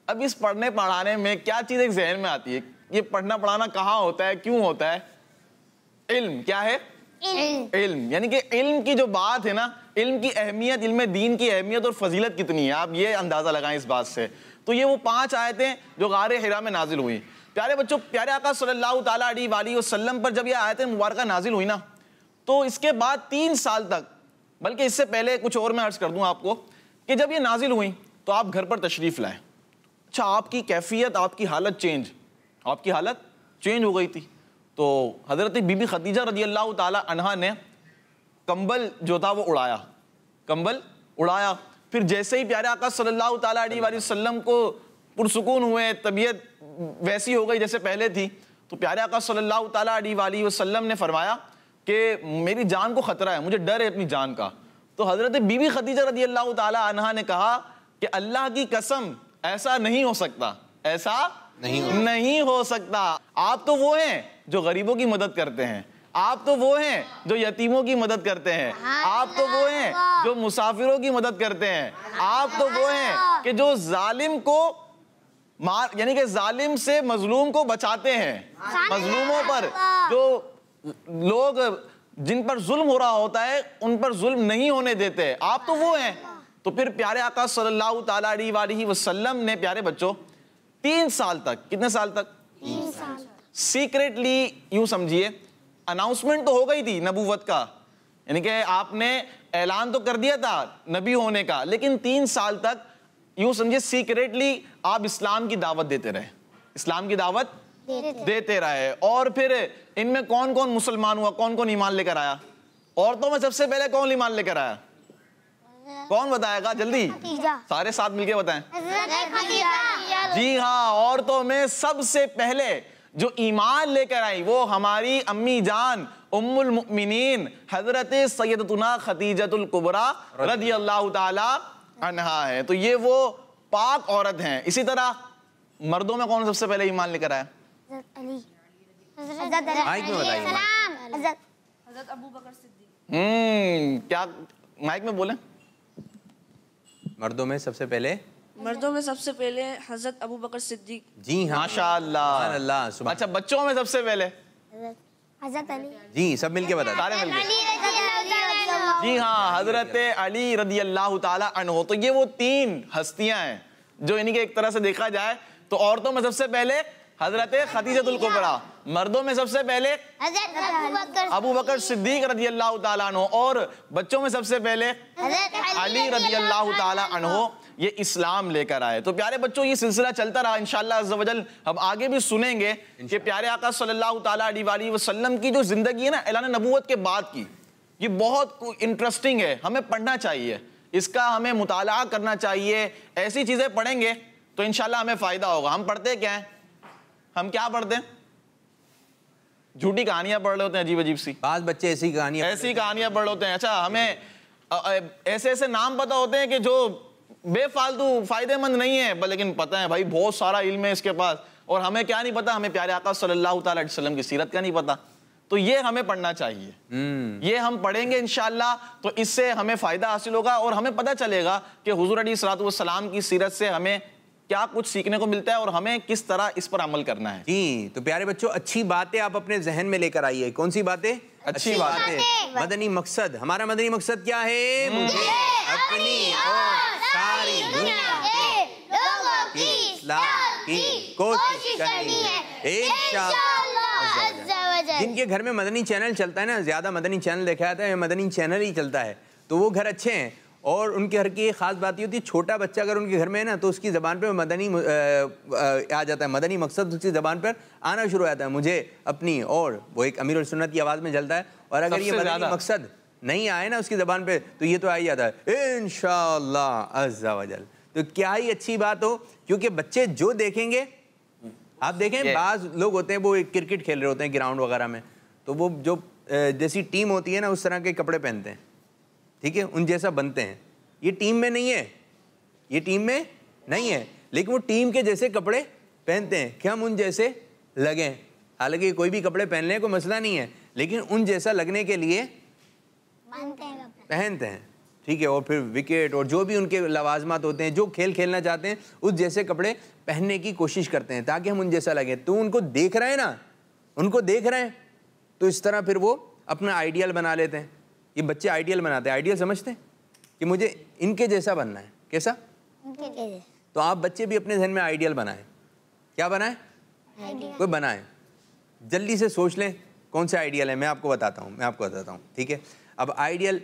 अब इस पढ़ने पढ़ाने में क्या चीज एक जहन में आती है? ये पढ़ना पढ़ाना कहाँ होता है, क्यों होता है? इल्म। क्या है? इल्म। यानी कि इल्म की जो बात है ना, इल्म की अहमियत, इल्म दीन की अहमियत और फजीलत कितनी है, आप ये अंदाजा लगाएं इस बात से। तो ये वो 5 आयतें जो गार हिरा में नाजिल हुई। प्यारे बच्चों, प्यारे आका सल्लल्लाहु ताला अलैहि वसल्लम पर जब ये आयतें मुबारका नाजिल हुई ना, तो इसके बाद 3 साल तक, बल्कि इससे पहले कुछ और मैं अर्ज कर दूं आपको कि जब ये नाजिल हुई तो आप घर पर तशरीफ लाए। अच्छा, आपकी कैफियत, आपकी हालत चेंज, आपकी हालत चेंज हो गई थी। तो हजरत बीबी खदीजा रज़ियल्लाहु ताला अन्हा ने कंबल जो था वो उड़ाया, कंबल उड़ाया। फिर जैसे ही प्यारे आका सल्लल्लाहु ताला अलैहि वसल्लम को पुरसुकून हुए, तबीयत वैसी हो गई जैसे पहले थी, तो प्यारे आका सल्लल्लाहु ताला अलैहि वसल्लम ने फरमाया कि मेरी जान को खतरा है, मुझे डर है अपनी जान का। तो हजरत बीबी खदीजा रज़ियल्लाहु ताला अन्हा ने कहा कि अल्लाह की कसम, ऐसा नहीं हो सकता, ऐसा नहीं हो सकता। आप तो वो हैं जो गरीबों की मदद करते हैं, आप तो वो हैं जो यतीमों की मदद करते हैं, आप तो वो हैं जो मुसाफिरों की मदद करते हैं, आप तो वो हैं कि जो जालिम को मार, यानी कि जालिम से मजलूम को बचाते हैं। मजलूमों पर जो लोग जिन पर जुल्म हो रहा होता है उन पर जुल्म नहीं होने देते, आप तो वो हैं। तो फिर प्यारे आका सल्लल्लाहु ताला अलैहि वसल्लम ने, प्यारे बच्चों, 3 साल तक, कितने साल तक? 3 साल सीक्रेटली, यूं समझिए अनाउंसमेंट तो हो गई थी नबूवत का, यानी कि आपने ऐलान तो कर दिया था नबी होने का, लेकिन 3 साल तक यूं समझिए सीक्रेटली आप इस्लाम की दावत देते रहे, इस्लाम की दावत देते रहे। और फिर इनमें कौन कौन मुसलमान हुआ, कौन कौन ईमान लेकर आया? औरतों में सबसे पहले कौन ईमान लेकर आया? कौन बताएगा जल्दी? सारे साथ मिलके बताएं। जी हाँ, औरतों में सबसे पहले जो ईमान लेकर आई वो हमारी अम्मी जान उम्मुल मुमिनीन हजरत सैयदतुना खदीजतुल कुबरा रदियल्लाहु ताला अन्हा है। तो ये वो पाक औरत हैं। इसी तरह मर्दों में कौन सबसे पहले ईमान लेकर आया? माइक में बताइए। हज़रत अबू बकर सिद्दीक। क्या माइक में बोले? मर्दों में सबसे पहले हज़रत अबू बकर सिद्दीक। जी हाँ, माशाअल्लाह। अल्लाह। सुभान। अच्छा, बच्चों में सबसे पहले? हज़रत अली। जी, सब मिलके बता। सारे मिलके। जी हाँ, हजरत अली रदियल्लाहु ताला अन्हु। तो ये वो तीन हस्तियां हैं जो इन्हीं के एक तरह से देखा जाए तो औरतों में सबसे पहले हजरत खदीजतुल कुबरा, मर्दों में सबसे पहले अबू बकर सिद्दीक रदियल्लाहु ताला अन्हु, और बच्चों में सबसे पहले अली रदियल्लाहु ताला अन्हु। ये इस्लाम लेकर आए। तो प्यारे बच्चों, ये सिलसिला चलता रहा। इंशाअल्लाह अज़्ज़ वजल हम आगे भी सुनेंगे कि प्यारे आका सल्लल्लाहु ताला अलैहि वसल्लम की जो जिंदगी है ना ऐलान नबूवत के बाद की, ये बहुत इंटरेस्टिंग है, हमें पढ़ना चाहिए, इसका हमें मुताला करना चाहिए। ऐसी चीजें पढ़ेंगे तो इंशाल्लाह हमें फायदा होगा। हम पढ़ते क्या हैं? हम क्या पढ़ते हैं? झूठी कहानियां पढ़ रहे होते हैं, अजीब अजीब सी। बात बच्चे ऐसी कहानियां पढ़ रहे होते हैं। अच्छा, हमें ऐसे ऐसे नाम पता होते हैं कि जो बेफालतू फायदेमंद नहीं है, लेकिन पता है भाई बहुत सारा इल्म है इसके पास, और हमें क्या नहीं पता? हमें प्यारे आका सल्लल्लाहु ताला अलैहि वसल्लम की सीरत का नहीं पता। तो ये हमें पढ़ना चाहिए। ये हम पढ़ेंगे इंशाअल्लाह, तो इससे हमें फायदा हासिल होगा और हमें पता चलेगा कि हुजूर अलैहिस्सलातु वस्सलाम की सीरत से हमें क्या कुछ सीखने को मिलता है और हमें किस तरह इस पर अमल करना है। जी, तो प्यारे बच्चों, अच्छी बातें आप अपने जहन में लेकर आइए। कौन सी बातें? अच्छी बातें। मदनी मकसद, हमारा मदनी मकसद क्या है? मुझे अपनी और सारी दुनिया के लोगों की इस्लाह की कोशिश करनी है इंशाअल्लाह। जिनके घर में मदनी चैनल चलता है ना, ज्यादा मदनी चैनल देखा जाता है, मदनी चैनल ही चलता है, तो वो घर अच्छे हैं। और उनके घर की एक खास बात ये होती है, छोटा बच्चा अगर उनके घर में है ना तो उसकी ज़बान पे मदनी आ जाता है, मदनी मकसद उसकी ज़बान पर आना शुरू हो जाता है, मुझे अपनी, और वो एक अमीरुल सुन्नत की आवाज़ में जलता है। और अगर ये मदनी मकसद नहीं आए ना उसकी ज़बान पे तो ये तो आ ही जाता है इंशाअल्लाह अज़्ज़ा वजल। तो क्या ही अच्छी बात हो, क्योंकि बच्चे जो देखेंगे, आप देखें बाज़ लोग होते हैं वो क्रिकेट खेल रहे होते हैं ग्राउंड वगैरह में, तो वो जो जैसी टीम होती है ना उस तरह के कपड़े पहनते हैं, ठीक है, उन जैसा बनते हैं। ये टीम में नहीं है, ये टीम में नहीं है, लेकिन वो टीम के जैसे कपड़े पहनते हैं कि हम उन जैसे लगें। हालांकि कोई भी कपड़े पहनने को मसला नहीं है, लेकिन उन जैसा लगने के लिए पहनते हैं, ठीक है। और फिर विकेट और जो भी उनके लवाजमात होते हैं, जो खेल खेलना चाहते हैं, उस जैसे कपड़े पहनने की कोशिश करते हैं ताकि हम उन जैसा लगें। तो उनको देख रहे हैं ना, उनको देख रहे हैं, तो इस तरह फिर वो अपना आइडियल बना लेते हैं। ये बच्चे आइडियल बनाते हैं, आइडियल समझते हैं कि मुझे इनके जैसा बनना है। कैसा? तो आप बच्चे भी अपने जहन में आइडियल बनाएं। क्या बनाएं? कोई बनाएं, जल्दी से सोच लें कौन सा आइडियल है। मैं आपको बताता हूँ, ठीक है। अब आइडियल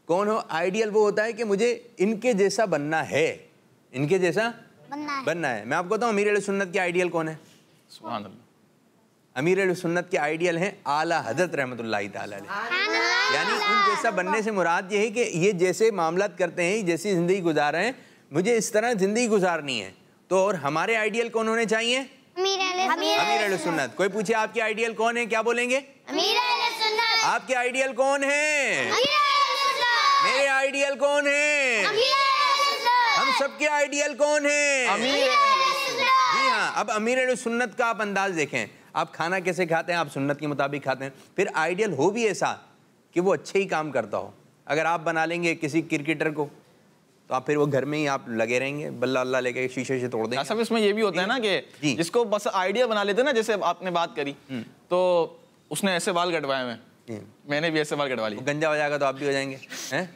कौन हो? आइडियल वो होता है कि मुझे इनके जैसा बनना है, इनके जैसा बनना है। मैं आपको बताऊँ अमीर सुन्नत के आइडियल कौन है? सुभान अल्लाह। अमीर सुन्नत के आइडियल हैं आला हज़रत रहमतुल्लाहि ताला अलैह। यानी उन जैसा बनने से मुराद ये है कि ये जैसे मामलात करते हैं, जैसी ज़िंदगी गुजार रहे हैं, मुझे इस तरह ज़िंदगी गुजारनी है। तो और हमारे आइडियल कौन होने चाहिए? अमीर सुन्नत। कोई पूछे आपके आइडियल कौन है, क्या बोलेंगे? आपके आइडियल कौन है? मेरे आइडियल कौन है? हम सबके आइडियल कौन है? जी हाँ। अब अमीर सुन्नत का आप अंदाज देखें, आप खाना कैसे खाते हैं? आप सुन्नत के मुताबिक खाते हैं। फिर आइडियल हो भी ऐसा कि वो अच्छे ही काम करता हो। अगर आप बना लेंगे किसी क्रिकेटर को तो आप फिर वो घर में ही आप लगे रहेंगे, बल्ला अल्लाह लेके शीशे से तोड़ देंगे। सब इसमें ये भी होता है ना कि जिसको बस आइडिया बना लेते हैं ना, जैसे आपने बात करी तो उसने ऐसे बाल कटवाए हुए, मैंने भी ऐसे बाल कटवा लिए, गंजा हो जाएगा तो आप भी हो जाएंगे।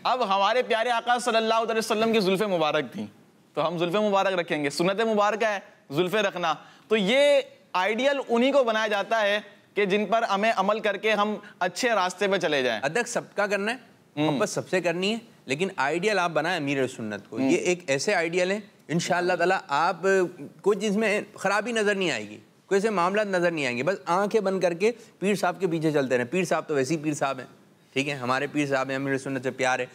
अब हमारे प्यारे आका सल्लल्लाहु अलैहि वसल्लम की जुल्फे मुबारक थी तो हम जुल्फे मुबारक रखेंगे, सुन्नत मुबारक है जुल्फे रखना। तो ये आइडियल उन्हीं को बनाया जाता है कि जिन पर हमें अमल करके हम अच्छे रास्ते पे चले जाएं। अदक सबका करना है, मोहब्बत सबसे करनी है, लेकिन आइडियल आप बनाएं अमीर सुन्नत को। ये एक ऐसे आइडियल है इंशाअल्लाह ताला आप कुछ जिसमें खराबी नजर नहीं आएगी, कोई ऐसे मामला नजर नहीं आएंगे। बस आंखें बंद करके पीर साहब के पीछे चलते रहे। पीर साहब तो वैसे ही पीर साहब हैं, ठीक है, हमारे पीर साहब हैं, अमीर सुन्नत से प्यार है।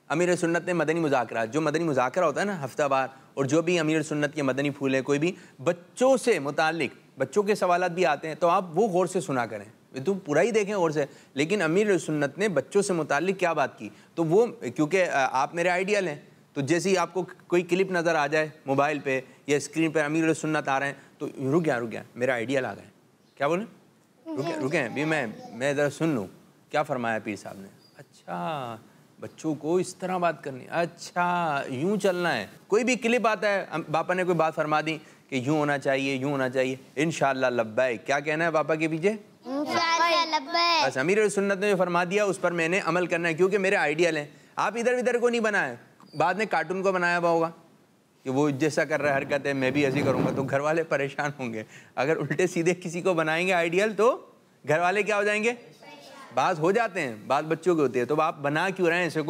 अमीर सुन्नत ने मदनी मुज़ाकरात, जो मदनी मुज़ाकरा होता है ना हफ्तावार, और जो भी अमीर सुन्नत के मदनी फूल है, कोई भी बच्चों से मुतालिक बच्चों के सवालात भी आते हैं, तो आप वो गौर से सुना करें, तो पूरा ही देखें गौर से। लेकिन अमीर सुन्नत ने बच्चों से मुतालिक क्या बात की, तो वो क्योंकि आप मेरे आइडियल हैं, तो जैसे ही आपको कोई क्लिप नज़र आ जाए मोबाइल पे या स्क्रीन पर अमीर सुन्नत आ रहे हैं, तो रुक गया मेरा आइडियल आ गए। क्या बोले? रुके भी मैं ज़रा सुन लूँ क्या फरमाया पीर साहब ने। अच्छा, बच्चों को इस तरह बात करनी, अच्छा यूं चलना है। कोई भी क्लिप आता है, पापा ने कोई बात फरमा दी कि यूं होना चाहिए, यूं होना चाहिए, इंशाअल्लाह लब्बैक, क्या कहना है पापा के पीछे? बस अमीर सुन्नत ने जो फरमा दिया उस पर मैंने अमल करना है, क्योंकि मेरे आइडियल हैं। आप इधर उधर को नहीं बनाए, बाद में कार्टून को बनाया हुआ होगा कि वो जैसा कर रहा है हरकत है मैं भी ऐसी करूँगा, तो घर वाले परेशान होंगे। अगर उल्टे सीधे किसी को बनाएंगे आइडियल, तो घर वाले क्या हो जाएंगे? बात हो जाते हैं, बात बच्चों की होती है। तो आप बना क्यों रहे हैं ऐसे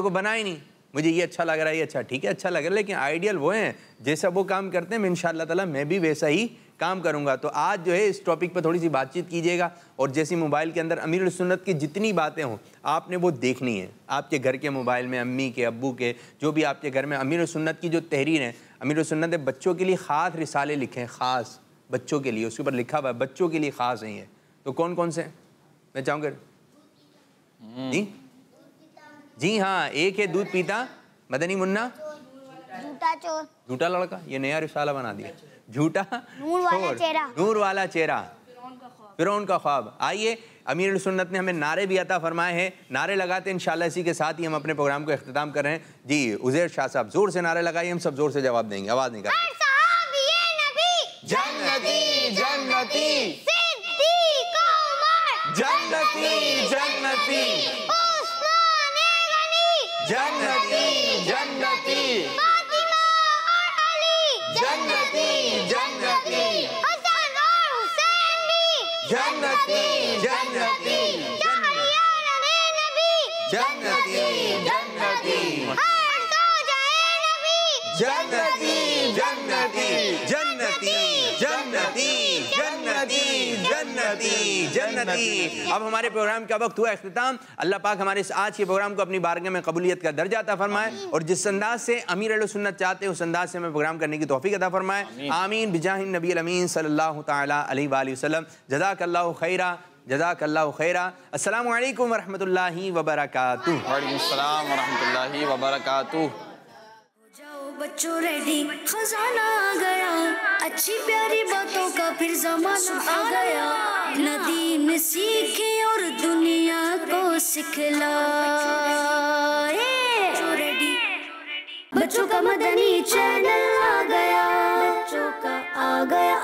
को बना ही नहीं। मुझे ये अच्छा लग रहा है, ये अच्छा, ठीक है अच्छा लग रहा है, लेकिन आइडियल वो हैं जैसा वो काम करते हैं, मैं इंशाअल्लाह ताला मैं भी वैसा ही काम करूंगा। तो आज जो है इस टॉपिक पर थोड़ी सी बातचीत कीजिएगा, और जैसी मोबाइल के अंदर अमीर सुन्नत की जितनी बातें हों आपने वो देखनी है। आपके घर के मोबाइल में अम्मी के, अब्बू के, जो भी आपके घर में अमीर सुन्नत की जो तहरीर है, अमीर सुन्नत ने बच्चों के लिए ख़ास रिसाले लिखे हैं, ख़ास बच्चों के लिए, उसके ऊपर लिखा हुआ है बच्चों के लिए ख़ास नहीं है। तो कौन कौन से मैं चाहूँगा? जी हाँ, एक है दूध पीता मदनी मुन्ना, झूठा चोर, झूठा लड़का, ये नया रिसाला बना दिया, झूठा नूर वाला चेहरा, नूर वाला चेहरा, फिरौन का ख्वाब। आइए, अमीर सुन्नत ने हमें नारे भी अता फरमाए हैं, नारे लगाते हैं इंशाल्लाह। इसी के साथ ही हम अपने प्रोग्राम को इख्तिताम कर रहे हैं। जी उज़ैर शाह साहब जोर से नारे लगाइए, हम सब जोर से जवाब देंगे, आवाज निकाल। जन्नती जन्नती सिद्दीक़ उमर, जन्नती जन्नती उस्माने गनी, जन्नती जन्नती फातिमा और अली, जन्नती जन्नती हसन और हुसैन भी, जन्नती जन्नती जहरिया नबी, जन्नती जन्नती हर सो जाए नबी, जन्नती जन्नती जन्नती जन्नती जन्नती जन्नती जन्नती। अब हमारे प्रोग्राम का वक्त हुआ इख्तिताम। अल्लाह पाक हमारे इस आज के प्रोग्राम को अपनी बारगाह में कबूलियत का दर्जा अता फरमाए, और जिस अंदाज से अमीर अहले सुन्नत चाहते हैं उस अंदाज से हमें प्रोग्राम करने की तौफीक अता फरमाए। आमीन बिजाहिन नबी अमीन सल्लल्लाहु तआला अलैहि वसल्लम। जज़ाकल्लाहु खैरा, जज़ाकल्लाहु खैरा। अस्सलामु अलैकुम व रहमतुल्लाहि व बरकातुहू। व अलैकुम अस्सलाम व रहमतुल्लाहि व बरकातुहू। बच्चों रेडी, खजाना आ गया, अच्छी प्यारी बातों का फिर जमाना आ गया। नदी ने सीखे और दुनिया को सिखलाए। बच्चों का मदनी चैनल आ गया, बच्चों का आ गया